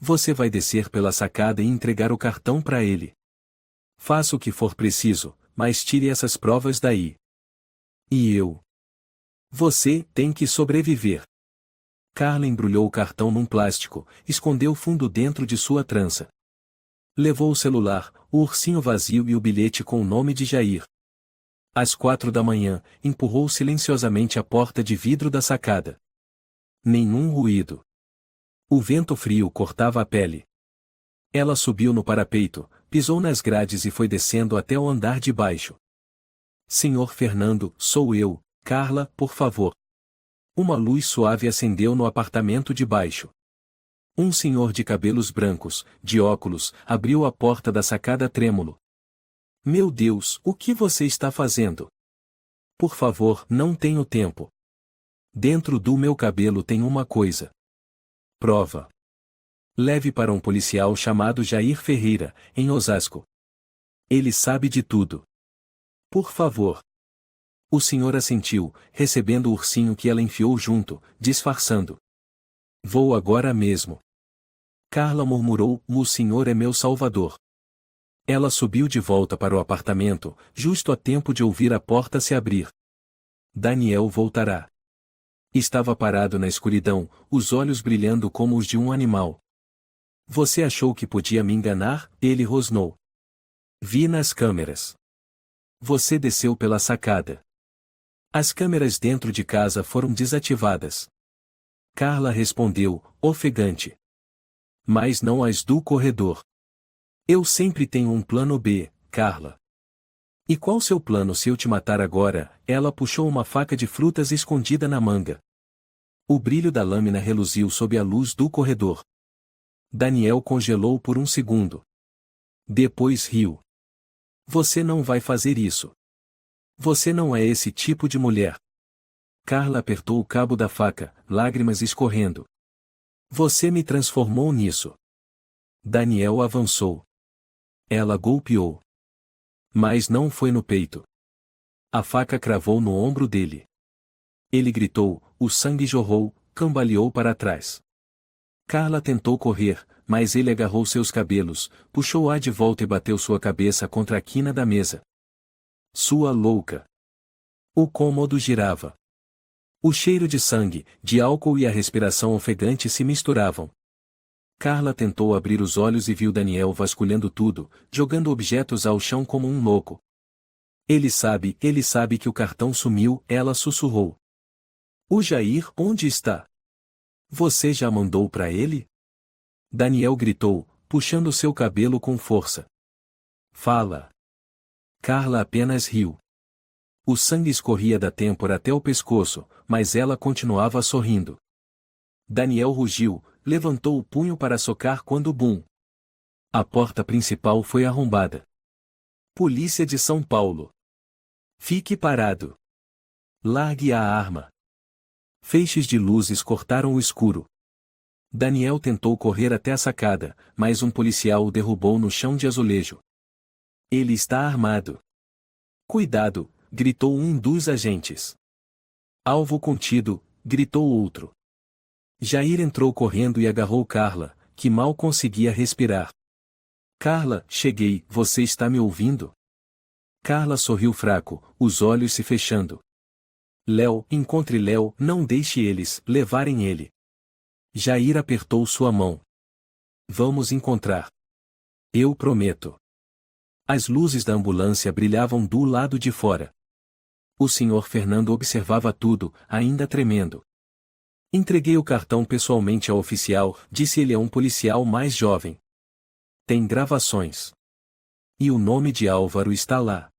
Speaker 1: Você vai descer pela sacada e entregar o cartão para ele. Faça o que for preciso, mas tire essas provas daí. E eu? Você tem que sobreviver. Carla embrulhou o cartão num plástico, escondeu o fundo dentro de sua trança. Levou o celular, o ursinho vazio e o bilhete com o nome de Jair. Às 4 da manhã, empurrou silenciosamente a porta de vidro da sacada. Nenhum ruído. O vento frio cortava a pele. Ela subiu no parapeito, pisou nas grades e foi descendo até o andar de baixo. Senhor Fernando, sou eu, Carla, por favor. Uma luz suave acendeu no apartamento de baixo. Um senhor de cabelos brancos, de óculos, abriu a porta da sacada trêmulo. Meu Deus, o que você está fazendo? Por favor, não tenho tempo. Dentro do meu cabelo tem uma coisa. Prova. Leve para um policial chamado Jair Ferreira, em Osasco. Ele sabe de tudo. Por favor. O senhor assentiu, recebendo o ursinho que ela enfiou junto, disfarçando. Vou agora mesmo. Carla murmurou, o senhor é meu salvador. Ela subiu de volta para o apartamento, justo a tempo de ouvir a porta se abrir. Daniel voltará. Estava parado na escuridão, os olhos brilhando como os de um animal. Você achou que podia me enganar? Ele rosnou. Vi nas câmeras. Você desceu pela sacada. As câmeras dentro de casa foram desativadas. Carla respondeu, ofegante. Mas não as do corredor. Eu sempre tenho um plano B, Carla. E qual seu plano se eu te matar agora? Ela puxou uma faca de frutas escondida na manga. O brilho da lâmina reluziu sob a luz do corredor. Daniel congelou por um segundo. Depois riu. Você não vai fazer isso. Você não é esse tipo de mulher. Carla apertou o cabo da faca, lágrimas escorrendo. Você me transformou nisso. Daniel avançou. Ela golpeou. Mas não foi no peito. A faca cravou no ombro dele. Ele gritou, o sangue jorrou, cambaleou para trás. Carla tentou correr, mas ele agarrou seus cabelos, puxou-a de volta e bateu sua cabeça contra a quina da mesa. Sua louca. O cômodo girava. O cheiro de sangue, de álcool e a respiração ofegante se misturavam. Carla tentou abrir os olhos e viu Daniel vasculhando tudo, jogando objetos ao chão como um louco. Ele sabe que o cartão sumiu, ela sussurrou. O Jair, onde está? Você já mandou para ele? Daniel gritou, puxando seu cabelo com força. Fala. Carla apenas riu. O sangue escorria da têmpora até o pescoço, mas ela continuava sorrindo. Daniel rugiu, levantou o punho para socar quando bum. A porta principal foi arrombada. Polícia de São Paulo. Fique parado. Largue a arma. Feixes de luzes cortaram o escuro. Daniel tentou correr até a sacada, mas um policial o derrubou no chão de azulejo. Ele está armado. Cuidado, gritou um dos agentes. Alvo contido, gritou outro. Jair entrou correndo e agarrou Carla, que mal conseguia respirar. Carla, cheguei, você está me ouvindo? Carla sorriu fraco, os olhos se fechando. Léo, encontre Léo, não deixe eles levarem ele. Jair apertou sua mão. Vamos encontrar. Eu prometo. As luzes da ambulância brilhavam do lado de fora. O senhor Fernando observava tudo, ainda tremendo. Entreguei o cartão pessoalmente ao oficial, disse ele a um policial mais jovem. Tem gravações. E o nome de Álvaro está lá.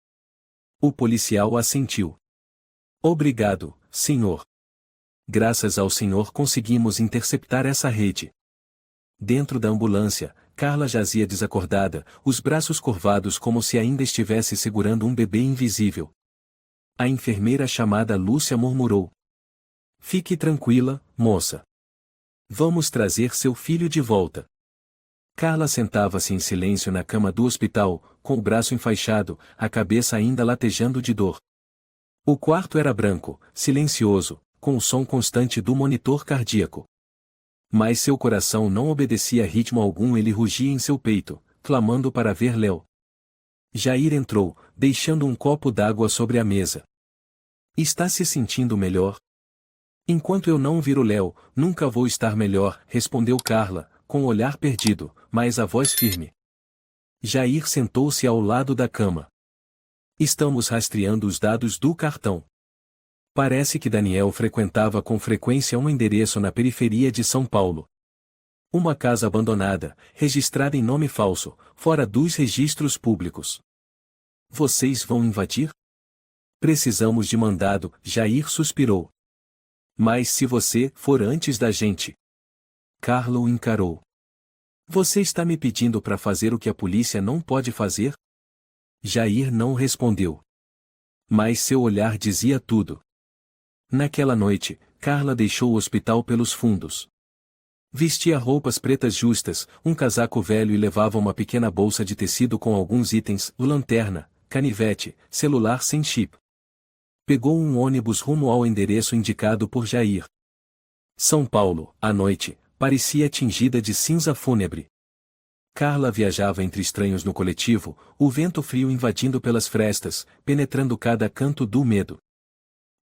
Speaker 1: O policial assentiu. Obrigado, senhor. Graças ao senhor conseguimos interceptar essa rede. Dentro da ambulância, Carla jazia desacordada, os braços curvados como se ainda estivesse segurando um bebê invisível. A enfermeira chamada Lúcia murmurou. Fique tranquila, moça. Vamos trazer seu filho de volta. Carla sentava-se em silêncio na cama do hospital, com o braço enfaixado, a cabeça ainda latejando de dor. O quarto era branco, silencioso, com o som constante do monitor cardíaco. Mas seu coração não obedecia a ritmo algum, ele rugia em seu peito, clamando para ver Léo. Jair entrou, deixando um copo d'água sobre a mesa. Está se sentindo melhor? Enquanto eu não vir o Léo, nunca vou estar melhor, respondeu Carla, com o olhar perdido, mas a voz firme. Jair sentou-se ao lado da cama. Estamos rastreando os dados do cartão. Parece que Daniel frequentava com frequência um endereço na periferia de São Paulo. Uma casa abandonada, registrada em nome falso, fora dos registros públicos. Vocês vão invadir? Precisamos de mandado, Jair suspirou. Mas se você for antes da gente. Carla o encarou. Você está me pedindo para fazer o que a polícia não pode fazer? Jair não respondeu. Mas seu olhar dizia tudo. Naquela noite, Carla deixou o hospital pelos fundos. Vestia roupas pretas justas, um casaco velho e levava uma pequena bolsa de tecido com alguns itens, lanterna, canivete, celular sem chip. Pegou um ônibus rumo ao endereço indicado por Jair. São Paulo, à noite, parecia tingida de cinza fúnebre. Carla viajava entre estranhos no coletivo, o vento frio invadindo pelas frestas, penetrando cada canto do medo.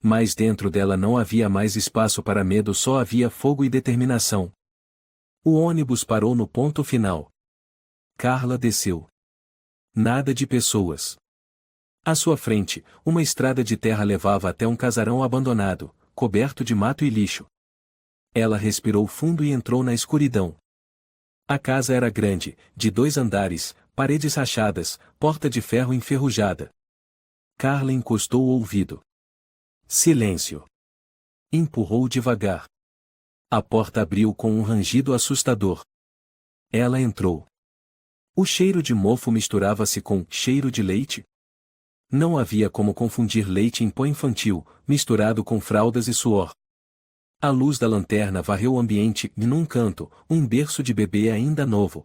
Speaker 1: Mas dentro dela não havia mais espaço para medo, só havia fogo e determinação. O ônibus parou no ponto final. Carla desceu. Nada de pessoas. À sua frente, uma estrada de terra levava até um casarão abandonado, coberto de mato e lixo. Ela respirou fundo e entrou na escuridão. A casa era grande, de 2 andares, paredes rachadas, porta de ferro enferrujada. Carla encostou o ouvido. Silêncio. Empurrou devagar. A porta abriu com um rangido assustador. Ela entrou. O cheiro de mofo misturava-se com cheiro de leite. Não havia como confundir leite em pó infantil, misturado com fraldas e suor. A luz da lanterna varreu o ambiente e num canto, um berço de bebê ainda novo.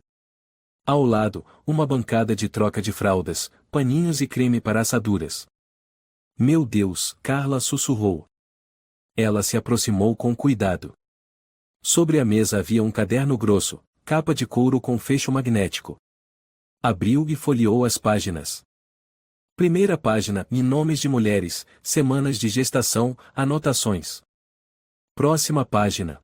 Speaker 1: Ao lado, uma bancada de troca de fraldas, paninhos e creme para assaduras. Meu Deus, Carla sussurrou. Ela se aproximou com cuidado. Sobre a mesa havia um caderno grosso, capa de couro com fecho magnético. Abriu e folheou as páginas. Primeira página, nomes de mulheres, semanas de gestação, anotações. Próxima página.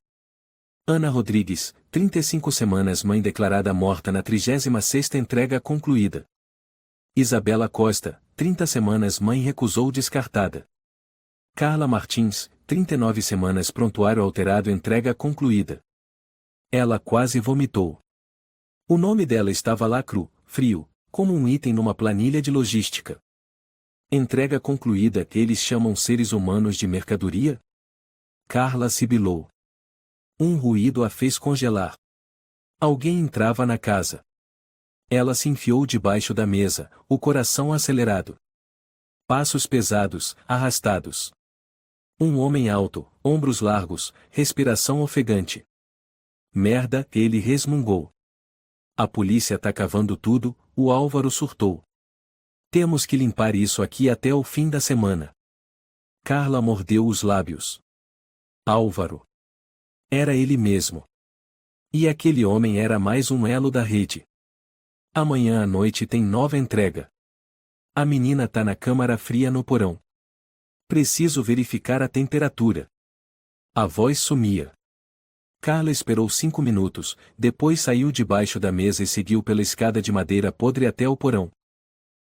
Speaker 1: Ana Rodrigues, 35 semanas, mãe declarada morta na 36ª entrega concluída. Isabela Costa, 30 semanas, mãe recusou descartada. Carla Martins, 39 semanas, prontuário alterado, entrega concluída. Ela quase vomitou. O nome dela estava lá frio, como um item numa planilha de logística. Entrega concluída, eles chamam seres humanos de mercadoria? Carla sibilou. Um ruído a fez congelar. Alguém entrava na casa. Ela se enfiou debaixo da mesa, o coração acelerado. Passos pesados, arrastados. Um homem alto, ombros largos, respiração ofegante. Merda, ele resmungou. A polícia tá cavando tudo, o Álvaro surtou. Temos que limpar isso aqui até o fim da semana. Carla mordeu os lábios. Álvaro. Era ele mesmo. E aquele homem era mais um elo da rede. Amanhã à noite tem nova entrega. A menina tá na câmara fria no porão. Preciso verificar a temperatura. A voz sumia. Carla esperou 5 minutos, depois saiu debaixo da mesa e seguiu pela escada de madeira podre até o porão.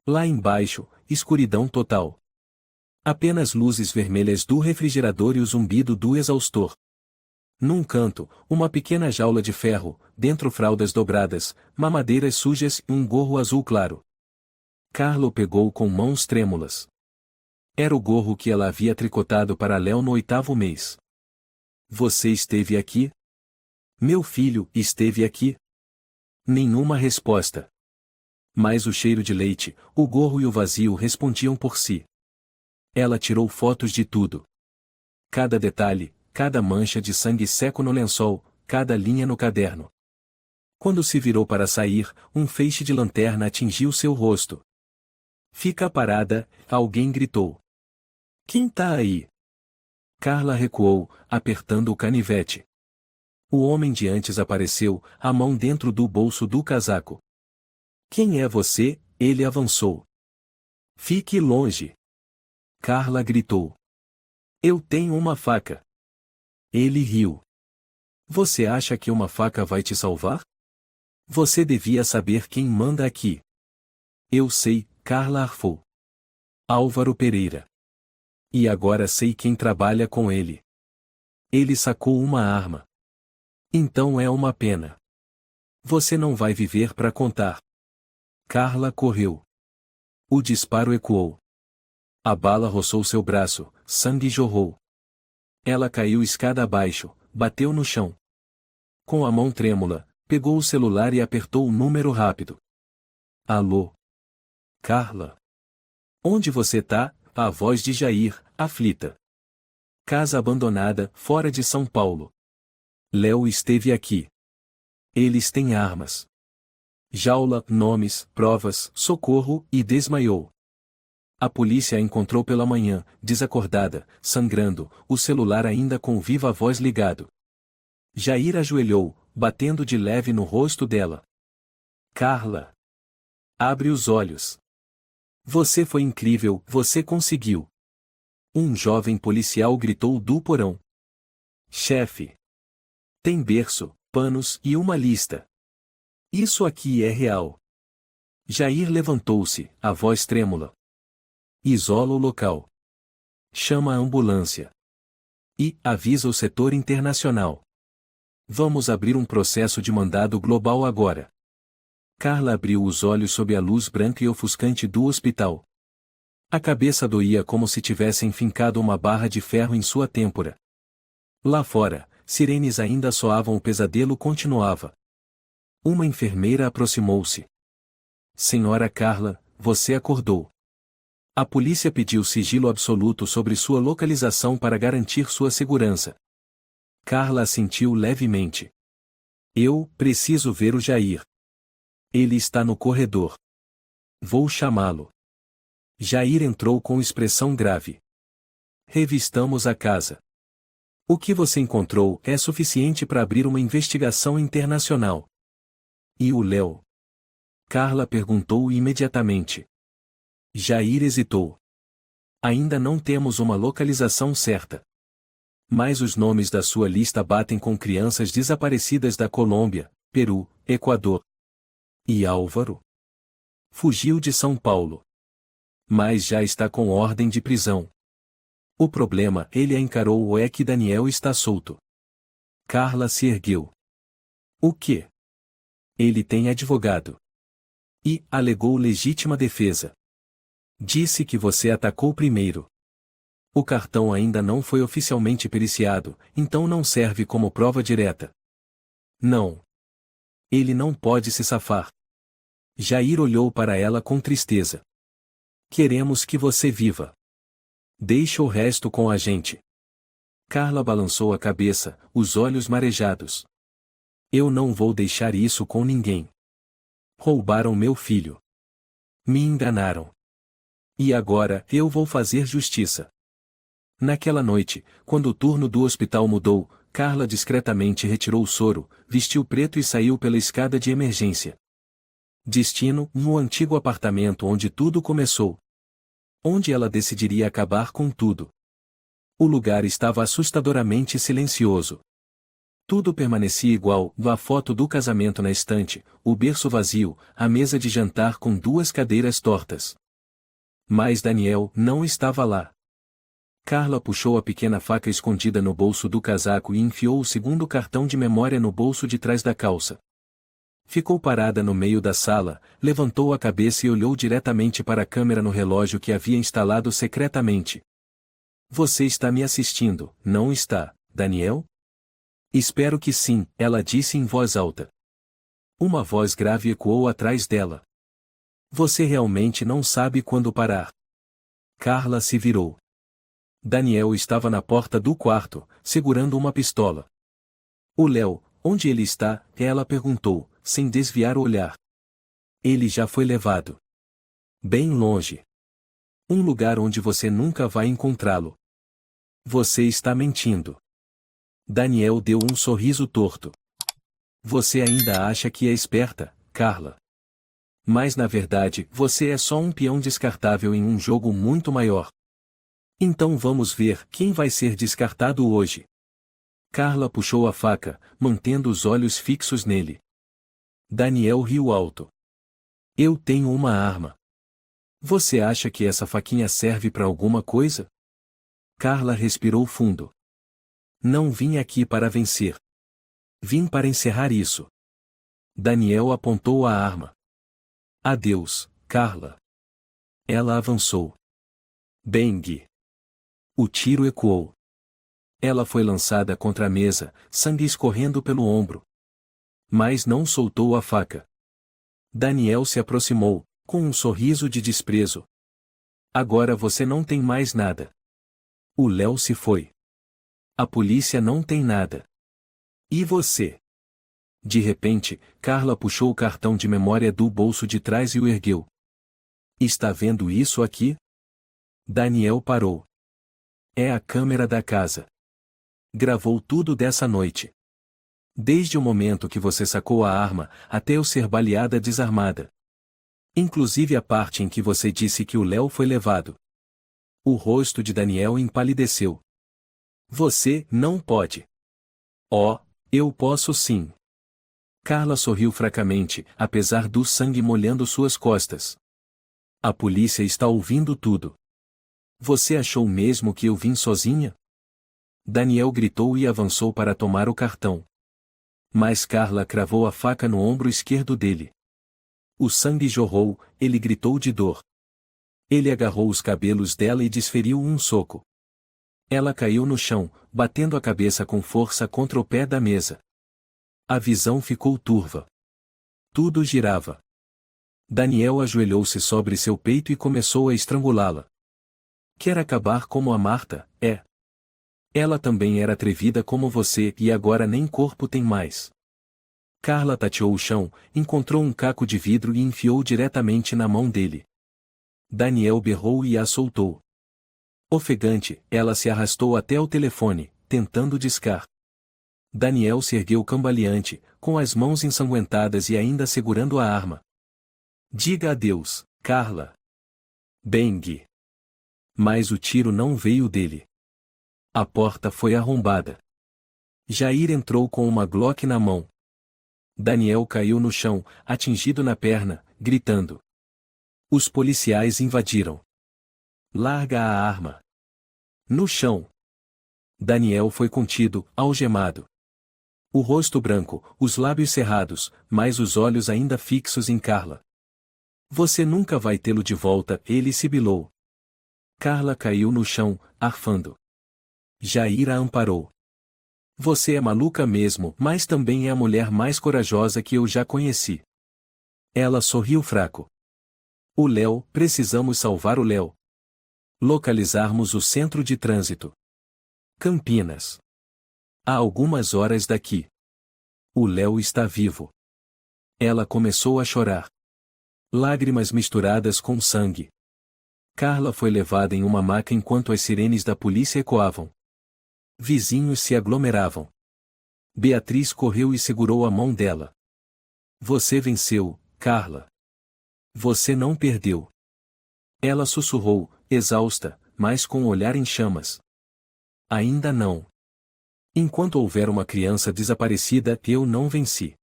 Speaker 1: Lá embaixo, escuridão total. Apenas luzes vermelhas do refrigerador e o zumbido do exaustor. Num canto, uma pequena jaula de ferro, dentro fraldas dobradas, mamadeiras sujas e um gorro azul claro. Carla o pegou com mãos trêmulas. Era o gorro que ela havia tricotado para Léo no 8º mês. Você esteve aqui? Meu filho esteve aqui? Nenhuma resposta. Mas o cheiro de leite, o gorro e o vazio respondiam por si. Ela tirou fotos de tudo. Cada detalhe, cada mancha de sangue seco no lençol, cada linha no caderno. Quando se virou para sair, um feixe de lanterna atingiu seu rosto. Fica parada, alguém gritou. Quem tá aí? Carla recuou, apertando o canivete. O homem de antes apareceu, a mão dentro do bolso do casaco. Quem é você? Ele avançou. Fique longe. Carla gritou. Eu tenho uma faca. Ele riu. Você acha que uma faca vai te salvar? Você devia saber quem manda aqui. Eu sei, Carla arfou. Álvaro Pereira. E agora sei quem trabalha com ele. Ele sacou uma arma. Então é uma pena. Você não vai viver para contar. Carla correu. O disparo ecoou. A bala roçou seu braço, sangue jorrou. Ela caiu escada abaixo, bateu no chão. Com a mão trêmula, pegou o celular e apertou o número rápido. Alô? Carla? Onde você tá? A voz de Jair, aflita. Casa abandonada, fora de São Paulo. Léo esteve aqui. Eles têm armas. Jaula, nomes, provas, socorro, e desmaiou. A polícia a encontrou pela manhã, desacordada, sangrando, o celular ainda com viva voz ligado. Jair ajoelhou, batendo de leve no rosto dela. Carla. Abre os olhos. Você foi incrível, você conseguiu. Um jovem policial gritou do porão. Chefe. Tem berço, panos e uma lista. Isso aqui é real. Jair levantou-se, a voz trêmula. Isola o local. Chama a ambulância. E avisa o setor internacional. Vamos abrir um processo de mandado global agora. Carla abriu os olhos sob a luz branca e ofuscante do hospital. A cabeça doía como se tivessem fincado uma barra de ferro em sua têmpora. Lá fora, sirenes ainda soavam, o pesadelo continuava. Uma enfermeira aproximou-se. Senhora Carla, você acordou. A polícia pediu sigilo absoluto sobre sua localização para garantir sua segurança. Carla assentiu levemente. Eu preciso ver o Jair. Ele está no corredor. Vou chamá-lo. Jair entrou com expressão grave. Revistamos a casa. O que você encontrou é suficiente para abrir uma investigação internacional. E o Léo? Carla perguntou imediatamente. Jair hesitou. Ainda não temos uma localização certa. Mas os nomes da sua lista batem com crianças desaparecidas da Colômbia, Peru, Equador. E Álvaro? Fugiu de São Paulo. Mas já está com ordem de prisão. O problema, ele a encarou, é que Daniel está solto. Carla se ergueu. O quê? Ele tem advogado. E alegou legítima defesa. Disse que você atacou primeiro. O cartão ainda não foi oficialmente periciado, então não serve como prova direta. Não. Ele não pode se safar. Jair olhou para ela com tristeza. Queremos que você viva. Deixe o resto com a gente. Carla balançou a cabeça, os olhos marejados. Eu não vou deixar isso com ninguém. Roubaram meu filho. Me enganaram. E agora, eu vou fazer justiça. Naquela noite, quando o turno do hospital mudou, Carla discretamente retirou o soro, vestiu preto e saiu pela escada de emergência. Destino, no antigo apartamento onde tudo começou. Onde ela decidiria acabar com tudo. O lugar estava assustadoramente silencioso. Tudo permanecia igual, a foto do casamento na estante, o berço vazio, a mesa de jantar com duas cadeiras tortas. Mas Daniel não estava lá. Carla puxou a pequena faca escondida no bolso do casaco e enfiou o segundo cartão de memória no bolso de trás da calça. Ficou parada no meio da sala, levantou a cabeça e olhou diretamente para a câmera no relógio que havia instalado secretamente. Você está me assistindo, não está, Daniel? Espero que sim, ela disse em voz alta. Uma voz grave ecoou atrás dela. Você realmente não sabe quando parar. Carla se virou. Daniel estava na porta do quarto, segurando uma pistola. O Léo, onde ele está? Ela perguntou, sem desviar o olhar. Ele já foi levado. Bem longe. Um lugar onde você nunca vai encontrá-lo. Você está mentindo. Daniel deu um sorriso torto. Você ainda acha que é esperta, Carla. Mas na verdade, você é só um peão descartável em um jogo muito maior. Então vamos ver quem vai ser descartado hoje. Carla puxou a faca, mantendo os olhos fixos nele. Daniel riu alto. Eu tenho uma arma. Você acha que essa faquinha serve para alguma coisa? Carla respirou fundo. Não vim aqui para vencer. Vim para encerrar isso. Daniel apontou a arma. Adeus, Carla. Ela avançou. Bang! O tiro ecoou. Ela foi lançada contra a mesa, sangue escorrendo pelo ombro. Mas não soltou a faca. Daniel se aproximou, com um sorriso de desprezo. Agora você não tem mais nada. O Léo se foi. A polícia não tem nada. E você? De repente, Carla puxou o cartão de memória do bolso de trás e o ergueu. Está vendo isso aqui? Daniel parou. É a câmera da casa. Gravou tudo dessa noite. Desde o momento que você sacou a arma, até eu ser baleada desarmada. Inclusive a parte em que você disse que o Léo foi levado. O rosto de Daniel empalideceu. Você não pode. Oh, eu posso sim. Carla sorriu fracamente, apesar do sangue molhando suas costas. A polícia está ouvindo tudo. Você achou mesmo que eu vim sozinha? Daniel gritou e avançou para tomar o cartão. Mas Carla cravou a faca no ombro esquerdo dele. O sangue jorrou, ele gritou de dor. Ele agarrou os cabelos dela e desferiu um soco. Ela caiu no chão, batendo a cabeça com força contra o pé da mesa. A visão ficou turva. Tudo girava. Daniel ajoelhou-se sobre seu peito e começou a estrangulá-la. Quer acabar como a Marta, é? Ela também era atrevida como você e agora nem corpo tem mais. Carla tateou o chão, encontrou um caco de vidro e enfiou diretamente na mão dele. Daniel berrou e a soltou. Ofegante, ela se arrastou até o telefone, tentando discar. Daniel se ergueu cambaleante, com as mãos ensanguentadas e ainda segurando a arma. Diga adeus, Carla. Bang! Mas o tiro não veio dele. A porta foi arrombada. Jair entrou com uma Glock na mão. Daniel caiu no chão, atingido na perna, gritando. Os policiais invadiram. Larga a arma. No chão. Daniel foi contido, algemado. O rosto branco, os lábios cerrados, mas os olhos ainda fixos em Carla. Você nunca vai tê-lo de volta, ele sibilou. Carla caiu no chão, arfando. Jair a amparou. Você é maluca mesmo, mas também é a mulher mais corajosa que eu já conheci. Ela sorriu fraco. O Léo, precisamos salvar o Léo. Localizarmos o centro de trânsito. Campinas. Há algumas horas daqui. O Léo está vivo. Ela começou a chorar. Lágrimas misturadas com sangue. Carla foi levada em uma maca enquanto as sirenes da polícia ecoavam. Vizinhos se aglomeravam. Beatriz correu e segurou a mão dela. Você venceu, Carla. Você não perdeu. Ela sussurrou, exausta, mas com o olhar em chamas. Ainda não. Enquanto houver uma criança desaparecida, eu não venci.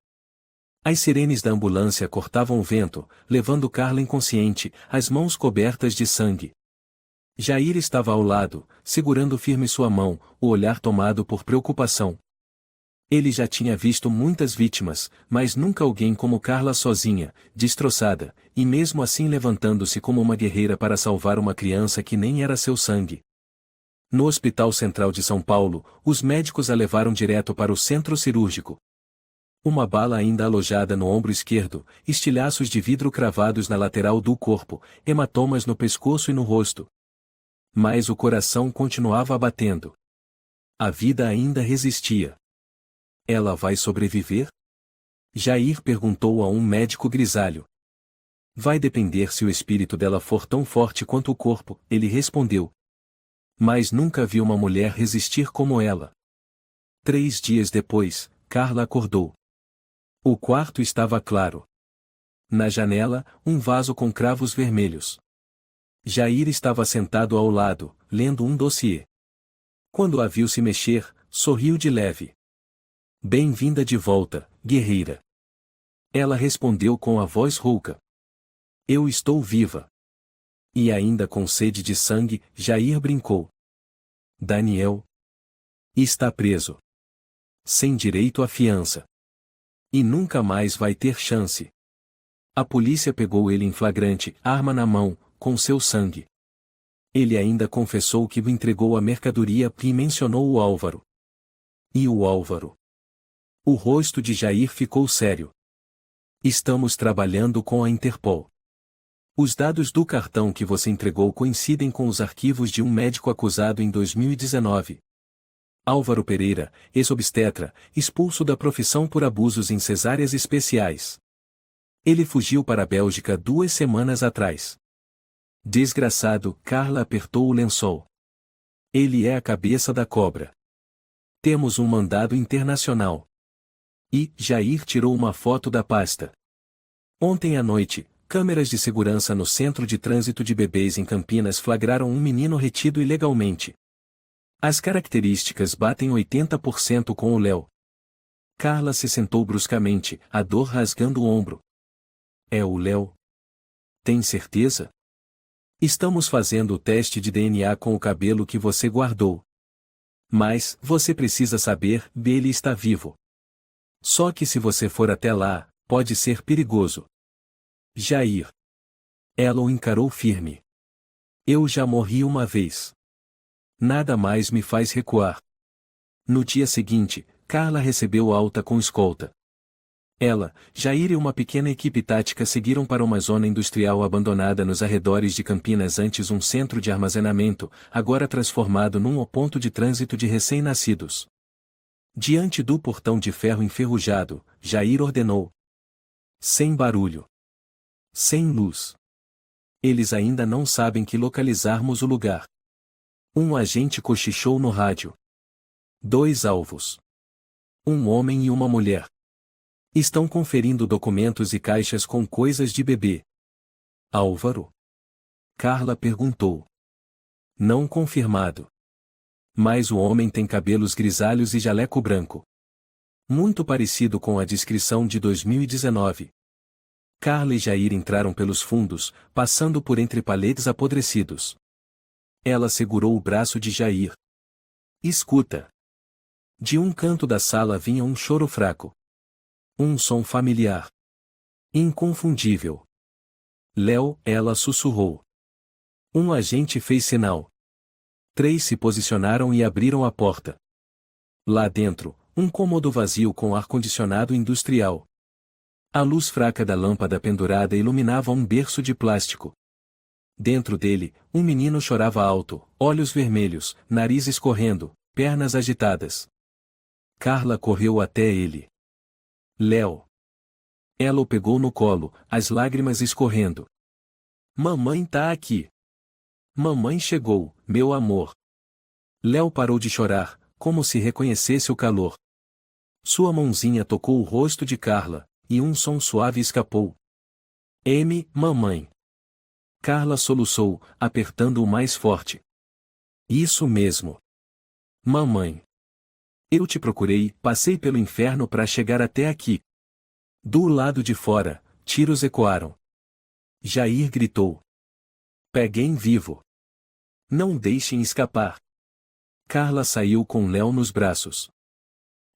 Speaker 1: As sirenes da ambulância cortavam o vento, levando Carla inconsciente, as mãos cobertas de sangue. Jair estava ao lado, segurando firme sua mão, o olhar tomado por preocupação. Ele já tinha visto muitas vítimas, mas nunca alguém como Carla sozinha, destroçada, e mesmo assim levantando-se como uma guerreira para salvar uma criança que nem era seu sangue. No Hospital Central de São Paulo, os médicos a levaram direto para o centro cirúrgico. Uma bala ainda alojada no ombro esquerdo, estilhaços de vidro cravados na lateral do corpo, hematomas no pescoço e no rosto. Mas o coração continuava batendo. A vida ainda resistia. Ela vai sobreviver? Jair perguntou a um médico grisalho. Vai depender se o espírito dela for tão forte quanto o corpo, ele respondeu. Mas nunca vi uma mulher resistir como ela. 3 dias depois, Carla acordou. O quarto estava claro. Na janela, um vaso com cravos vermelhos. Jair estava sentado ao lado, lendo um dossiê. Quando a viu se mexer, sorriu de leve. Bem-vinda de volta, guerreira. Ela respondeu com a voz rouca. Eu estou viva. E ainda com sede de sangue, Jair brincou. Daniel está preso. Sem direito à fiança. E nunca mais vai ter chance. A polícia pegou ele em flagrante, arma na mão, com seu sangue. Ele ainda confessou que entregou a mercadoria e mencionou o Álvaro. E o Álvaro? O rosto de Jair ficou sério. Estamos trabalhando com a Interpol. Os dados do cartão que você entregou coincidem com os arquivos de um médico acusado em 2019. Álvaro Pereira, ex-obstetra, expulso da profissão por abusos em cesáreas especiais. Ele fugiu para a Bélgica 2 semanas atrás. Desgraçado, Carla apertou o lençol. Ele é a cabeça da cobra. Temos um mandado internacional. E Jair tirou uma foto da pasta. Ontem à noite, câmeras de segurança no Centro de Trânsito de Bebês em Campinas flagraram um menino retido ilegalmente. As características batem 80% com o Léo. Carla se sentou bruscamente, a dor rasgando o ombro. É o Léo? Tem certeza? Estamos fazendo o teste de DNA com o cabelo que você guardou. Mas, você precisa saber, ele está vivo. Só que se você for até lá, pode ser perigoso. Jair. Ela o encarou firme. Eu já morri uma vez. Nada mais me faz recuar. No dia seguinte, Carla recebeu alta com escolta. Ela, Jair e uma pequena equipe tática seguiram para uma zona industrial abandonada nos arredores de Campinas, antes um centro de armazenamento, agora transformado num ponto de trânsito de recém-nascidos. Diante do portão de ferro enferrujado, Jair ordenou. Sem barulho. Sem luz. Eles ainda não sabem que localizarmos o lugar. Um agente cochichou no rádio. 2 alvos. Um homem e uma mulher. Estão conferindo documentos e caixas com coisas de bebê. Álvaro? Carla perguntou. Não confirmado. Mas o homem tem cabelos grisalhos e jaleco branco. Muito parecido com a descrição de 2019. Carla e Jair entraram pelos fundos, passando por entre paletes apodrecidos. Ela segurou o braço de Jair. Escuta. De um canto da sala vinha um choro fraco. Um som familiar. Inconfundível. Léo, ela sussurrou. Um agente fez sinal. 3 se posicionaram e abriram a porta. Lá dentro, um cômodo vazio com ar-condicionado industrial. A luz fraca da lâmpada pendurada iluminava um berço de plástico. Dentro dele, um menino chorava alto, olhos vermelhos, nariz escorrendo, pernas agitadas. Carla correu até ele. Léo. Ela o pegou no colo, as lágrimas escorrendo. Mamãe tá aqui. Mamãe chegou, meu amor. Léo parou de chorar, como se reconhecesse o calor. Sua mãozinha tocou o rosto de Carla, e um som suave escapou. Mamãe. Carla soluçou, apertando-o mais forte. Isso mesmo. Mamãe. Eu te procurei, passei pelo inferno para chegar até aqui. Do lado de fora, tiros ecoaram. Jair gritou. Peguem vivo. Não deixem escapar. Carla saiu com Léo nos braços.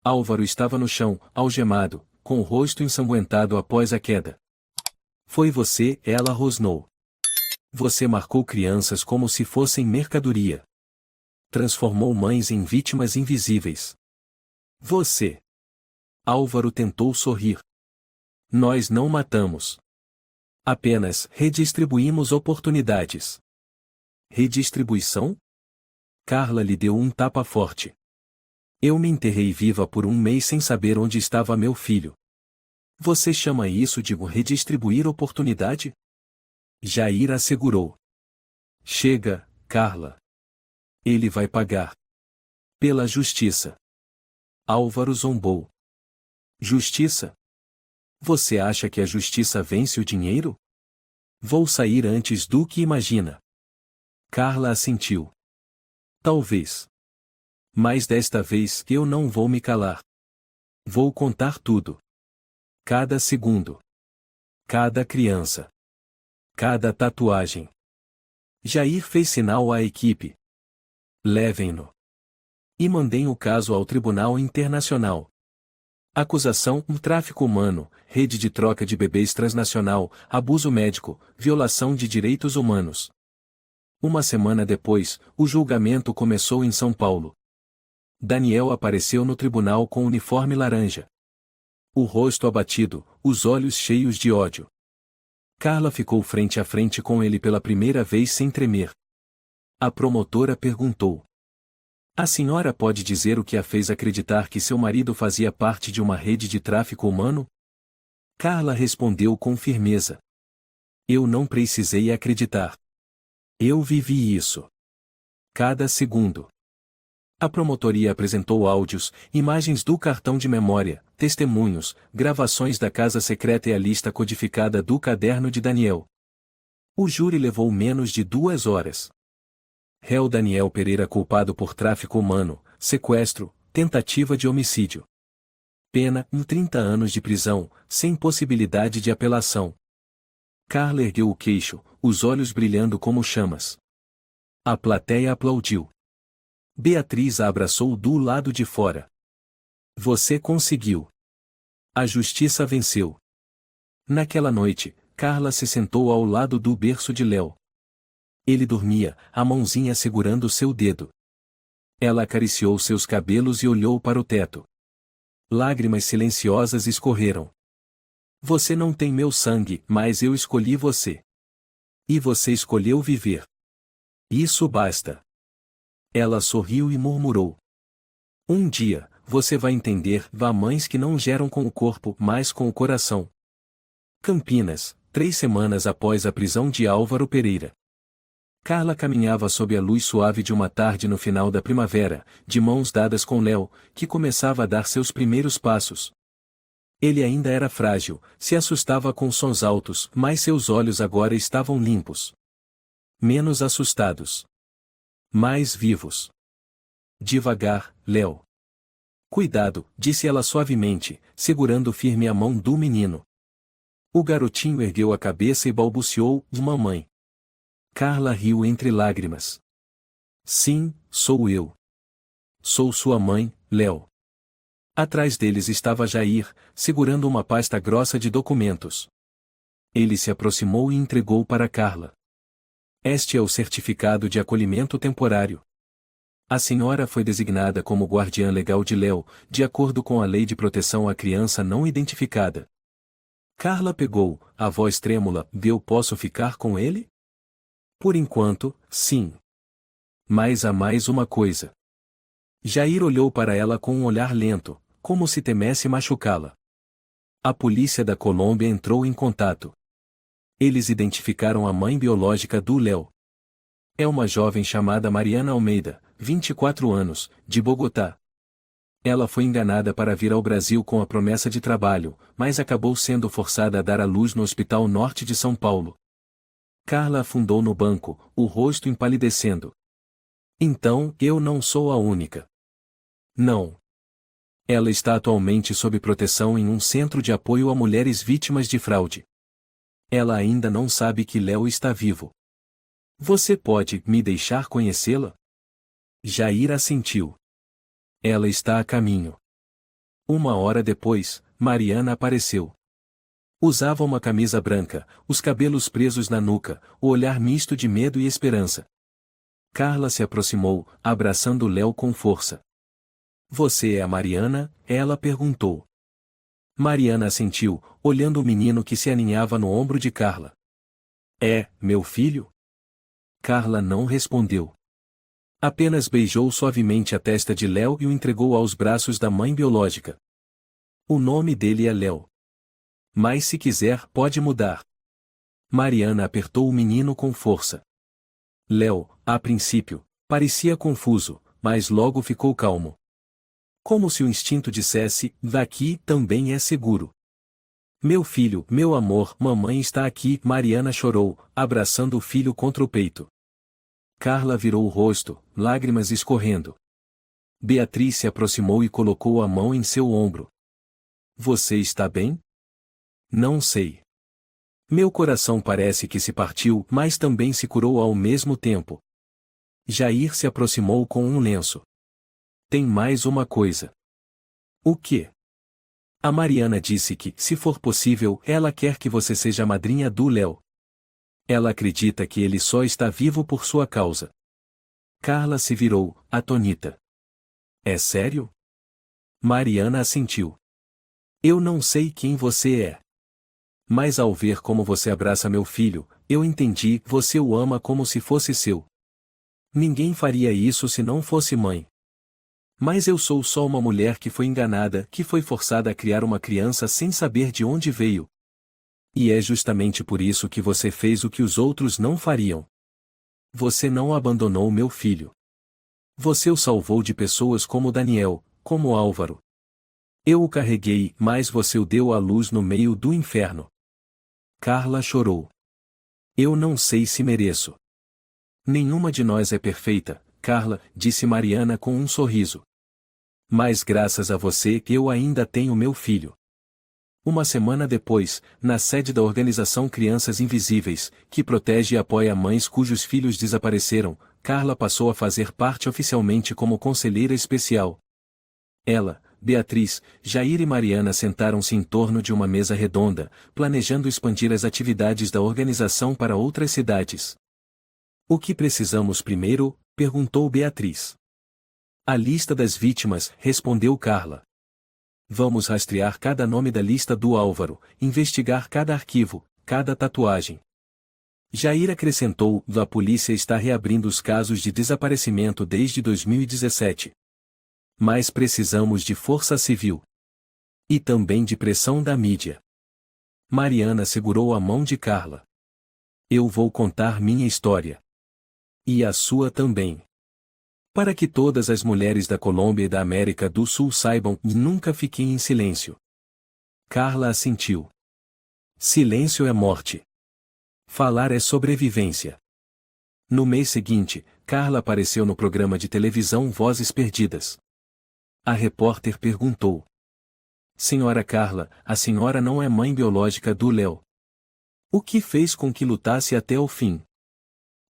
Speaker 1: Álvaro estava no chão, algemado, com o rosto ensanguentado após a queda. Foi você, ela rosnou. Você marcou crianças como se fossem mercadoria. Transformou mães em vítimas invisíveis. Você. Álvaro tentou sorrir. Nós não matamos. Apenas redistribuímos oportunidades. Redistribuição? Carla lhe deu um tapa forte. Eu me enterrei viva por um mês sem saber onde estava meu filho. Você chama isso de redistribuir oportunidade? Jair assegurou. Chega, Carla. Ele vai pagar. Pela justiça. Álvaro zombou. Justiça? Você acha que a justiça vence o dinheiro? Vou sair antes do que imagina. Carla assentiu. Talvez. Mas desta vez eu não vou me calar. Vou contar tudo. Cada segundo. Cada criança. Cada tatuagem. Jair fez sinal à equipe. Levem-no. E mandem o caso ao Tribunal Internacional. Acusação: tráfico humano, rede de troca de bebês transnacional, abuso médico, violação de direitos humanos. Uma semana depois, o julgamento começou em São Paulo. Daniel apareceu no tribunal com uniforme laranja. O rosto abatido, os olhos cheios de ódio. Carla ficou frente a frente com ele pela primeira vez sem tremer. A promotora perguntou. A senhora pode dizer o que a fez acreditar que seu marido fazia parte de uma rede de tráfico humano? Carla respondeu com firmeza. Eu não precisei acreditar. Eu vivi isso. Cada segundo. A promotoria apresentou áudios, imagens do cartão de memória, testemunhos, gravações da casa secreta e a lista codificada do caderno de Daniel. O júri levou menos de 2 horas. Réu Daniel Pereira culpado por tráfico humano, sequestro, tentativa de homicídio. Pena: 30 anos de prisão, sem possibilidade de apelação. Carla ergueu o queixo, os olhos brilhando como chamas. A plateia aplaudiu. Beatriz a abraçou do lado de fora. Você conseguiu. A justiça venceu. Naquela noite, Carla se sentou ao lado do berço de Léo. Ele dormia, a mãozinha segurando seu dedo. Ela acariciou seus cabelos e olhou para o teto. Lágrimas silenciosas escorreram. Você não tem meu sangue, mas eu escolhi você. E você escolheu viver. Isso basta. Ela sorriu e murmurou. Um dia, você vai entender, há mães que não geram com o corpo, mas com o coração. Campinas, 3 semanas após a prisão de Álvaro Pereira. Carla caminhava sob a luz suave de uma tarde no final da primavera, de mãos dadas com Léo, que começava a dar seus primeiros passos. Ele ainda era frágil, se assustava com sons altos, mas seus olhos agora estavam limpos. Menos assustados. Mais vivos. Devagar, Léo. Cuidado, disse ela suavemente, segurando firme a mão do menino. O garotinho ergueu a cabeça e balbuciou, mamãe. Carla riu entre lágrimas. Sim, sou eu. Sou sua mãe, Léo. Atrás deles estava Jair, segurando uma pasta grossa de documentos. Ele se aproximou e entregou para Carla. Este é o certificado de acolhimento temporário. A senhora foi designada como guardiã legal de Léo, de acordo com a Lei de Proteção à Criança Não Identificada. Carla pegou, a voz trêmula, eu posso ficar com ele? Por enquanto, sim. Mas há mais uma coisa. Jair olhou para ela com um olhar lento, como se temesse machucá-la. A polícia da Colômbia entrou em contato. Eles identificaram a mãe biológica do Léo. É uma jovem chamada Mariana Almeida, 24 anos, de Bogotá. Ela foi enganada para vir ao Brasil com a promessa de trabalho, mas acabou sendo forçada a dar à luz no Hospital Norte de São Paulo. Carla afundou no banco, o rosto empalidecendo. Então, eu não sou a única. Não. Ela está atualmente sob proteção em um centro de apoio a mulheres vítimas de fraude. Ela ainda não sabe que Léo está vivo. Você pode me deixar conhecê-la? Jair assentiu. Ela está a caminho. 1 hora depois, Mariana apareceu. Usava uma camisa branca, os cabelos presos na nuca, o olhar misto de medo e esperança. Carla se aproximou, abraçando Léo com força. Você é a Mariana? Ela perguntou. Mariana assentiu, olhando o menino que se aninhava no ombro de Carla. É, meu filho? Carla não respondeu. Apenas beijou suavemente a testa de Léo e o entregou aos braços da mãe biológica. O nome dele é Léo. Mas se quiser, pode mudar. Mariana apertou o menino com força. Léo, a princípio, parecia confuso, mas logo ficou calmo. Como se o instinto dissesse, daqui também é seguro. Meu filho, meu amor, mamãe está aqui, Mariana chorou, abraçando o filho contra o peito. Carla virou o rosto, lágrimas escorrendo. Beatriz se aproximou e colocou a mão em seu ombro. Você está bem? Não sei. Meu coração parece que se partiu, mas também se curou ao mesmo tempo. Jair se aproximou com um lenço. Tem mais uma coisa. O quê? A Mariana disse que, se for possível, ela quer que você seja a madrinha do Léo. Ela acredita que ele só está vivo por sua causa. Carla se virou, atônita. É sério? Mariana assentiu. Eu não sei quem você é. Mas ao ver como você abraça meu filho, eu entendi, você o ama como se fosse seu. Ninguém faria isso se não fosse mãe. Mas eu sou só uma mulher que foi enganada, que foi forçada a criar uma criança sem saber de onde veio. E é justamente por isso que você fez o que os outros não fariam. Você não abandonou meu filho. Você o salvou de pessoas como Daniel, como Álvaro. Eu o carreguei, mas você o deu à luz no meio do inferno. Carla chorou. Eu não sei se mereço. Nenhuma de nós é perfeita, Carla, disse Mariana com um sorriso. Mas graças a você eu ainda tenho meu filho. 1 semana depois, na sede da organização Crianças Invisíveis, que protege e apoia mães cujos filhos desapareceram, Carla passou a fazer parte oficialmente como conselheira especial. Ela, Beatriz, Jair e Mariana sentaram-se em torno de uma mesa redonda, planejando expandir as atividades da organização para outras cidades. O que precisamos primeiro? Perguntou Beatriz. A lista das vítimas, respondeu Carla. Vamos rastrear cada nome da lista do Álvaro, investigar cada arquivo, cada tatuagem. Jair acrescentou, a polícia está reabrindo os casos de desaparecimento desde 2017. Mas precisamos de força civil. E também de pressão da mídia. Mariana segurou a mão de Carla. Eu vou contar minha história. E a sua também. Para que todas as mulheres da Colômbia e da América do Sul saibam, nunca fiquem em silêncio. Carla assentiu. Silêncio é morte. Falar é sobrevivência. No mês seguinte, Carla apareceu no programa de televisão Vozes Perdidas. A repórter perguntou. Senhora Carla, a senhora não é mãe biológica do Léo. O que fez com que lutasse até o fim?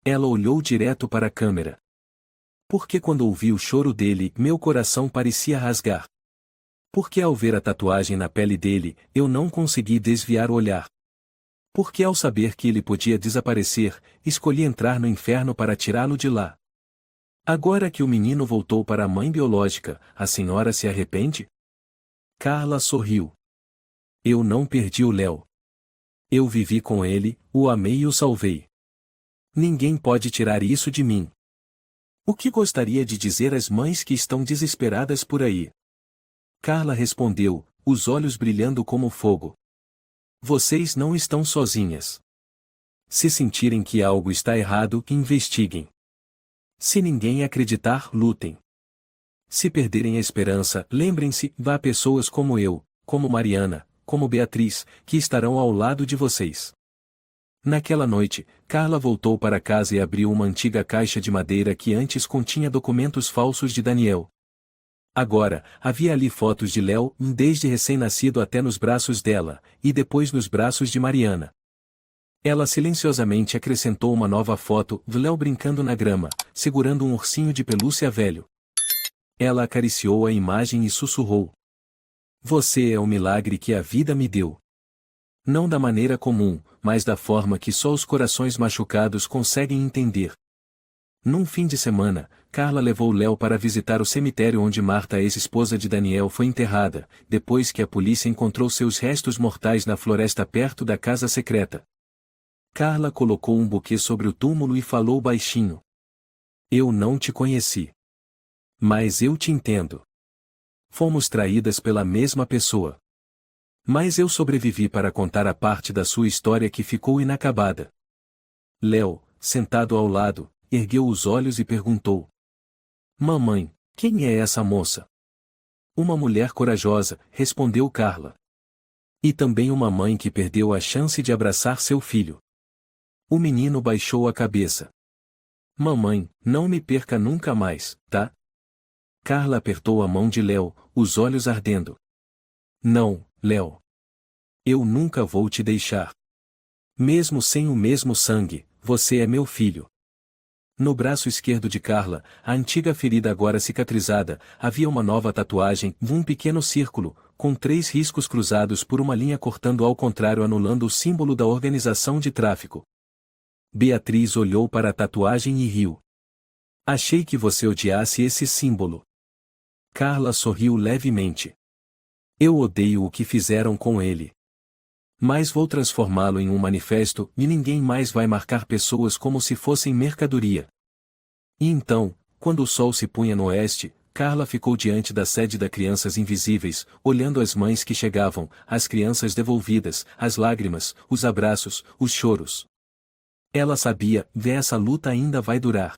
Speaker 1: Ela olhou direto para a câmera. Porque quando ouvi o choro dele, meu coração parecia rasgar. Porque ao ver a tatuagem na pele dele, eu não consegui desviar o olhar. Porque ao saber que ele podia desaparecer, escolhi entrar no inferno para tirá-lo de lá. Agora que o menino voltou para a mãe biológica, a senhora se arrepende? Carla sorriu. Eu não perdi o Léo. Eu vivi com ele, o amei e o salvei. Ninguém pode tirar isso de mim. O que gostaria de dizer às mães que estão desesperadas por aí? Carla respondeu, os olhos brilhando como fogo. Vocês não estão sozinhas. Se sentirem que algo está errado, investiguem. Se ninguém acreditar, lutem. Se perderem a esperança, lembrem-se, vá a pessoas como eu, como Mariana, como Beatriz, que estarão ao lado de vocês. Naquela noite, Carla voltou para casa e abriu uma antiga caixa de madeira que antes continha documentos falsos de Daniel. Agora, havia ali fotos de Léo, desde recém-nascido até nos braços dela, e depois nos braços de Mariana. Ela silenciosamente acrescentou uma nova foto de Léo brincando na grama, segurando um ursinho de pelúcia velho. Ela acariciou a imagem e sussurrou. Você é o milagre que a vida me deu. Não da maneira comum, mas da forma que só os corações machucados conseguem entender. Num fim de semana, Carla levou Léo para visitar o cemitério onde Marta, ex-esposa de Daniel, foi enterrada, depois que a polícia encontrou seus restos mortais na floresta perto da casa secreta. Carla colocou um buquê sobre o túmulo e falou baixinho. Eu não te conheci. Mas eu te entendo. Fomos traídas pela mesma pessoa. Mas eu sobrevivi para contar a parte da sua história que ficou inacabada. Léo, sentado ao lado, ergueu os olhos e perguntou. Mamãe, quem é essa moça? Uma mulher corajosa, respondeu Carla. E também uma mãe que perdeu a chance de abraçar seu filho. O menino baixou a cabeça. Mamãe, não me perca nunca mais, tá? Carla apertou a mão de Léo, os olhos ardendo. Não, Léo. Eu nunca vou te deixar. Mesmo sem o mesmo sangue, você é meu filho. No braço esquerdo de Carla, a antiga ferida agora cicatrizada, havia uma nova tatuagem, um pequeno círculo, com 3 riscos cruzados por uma linha cortando ao contrário, anulando o símbolo da organização de tráfico. Beatriz olhou para a tatuagem e riu. Achei que você odiasse esse símbolo. Carla sorriu levemente. Eu odeio o que fizeram com ele. Mas vou transformá-lo em um manifesto, e ninguém mais vai marcar pessoas como se fossem mercadoria. E então, quando o sol se punha no oeste, Carla ficou diante da sede da Crianças Invisíveis, olhando as mães que chegavam, as crianças devolvidas, as lágrimas, os abraços, os choros. Ela sabia, essa luta ainda vai durar.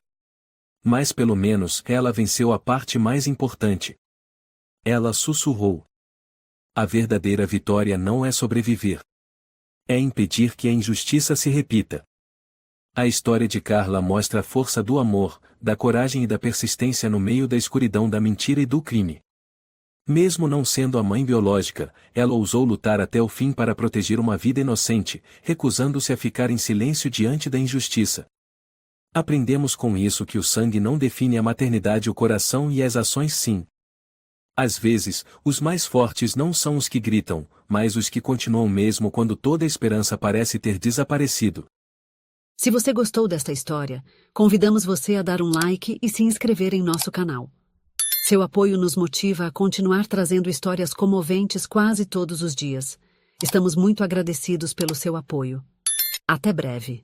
Speaker 1: Mas pelo menos ela venceu a parte mais importante. Ela sussurrou. A verdadeira vitória não é sobreviver. É impedir que a injustiça se repita. A história de Carla mostra a força do amor, da coragem e da persistência no meio da escuridão da mentira e do crime. Mesmo não sendo a mãe biológica, ela ousou lutar até o fim para proteger uma vida inocente, recusando-se a ficar em silêncio diante da injustiça. Aprendemos com isso que o sangue não define a maternidade, o coração e as ações sim. Às vezes, os mais fortes não são os que gritam, mas os que continuam mesmo quando toda a esperança parece ter desaparecido.
Speaker 2: Se você gostou desta história, convidamos você a dar um like e se inscrever em nosso canal. Seu apoio nos motiva a continuar trazendo histórias comoventes quase todos os dias. Estamos muito agradecidos pelo seu apoio. Até breve.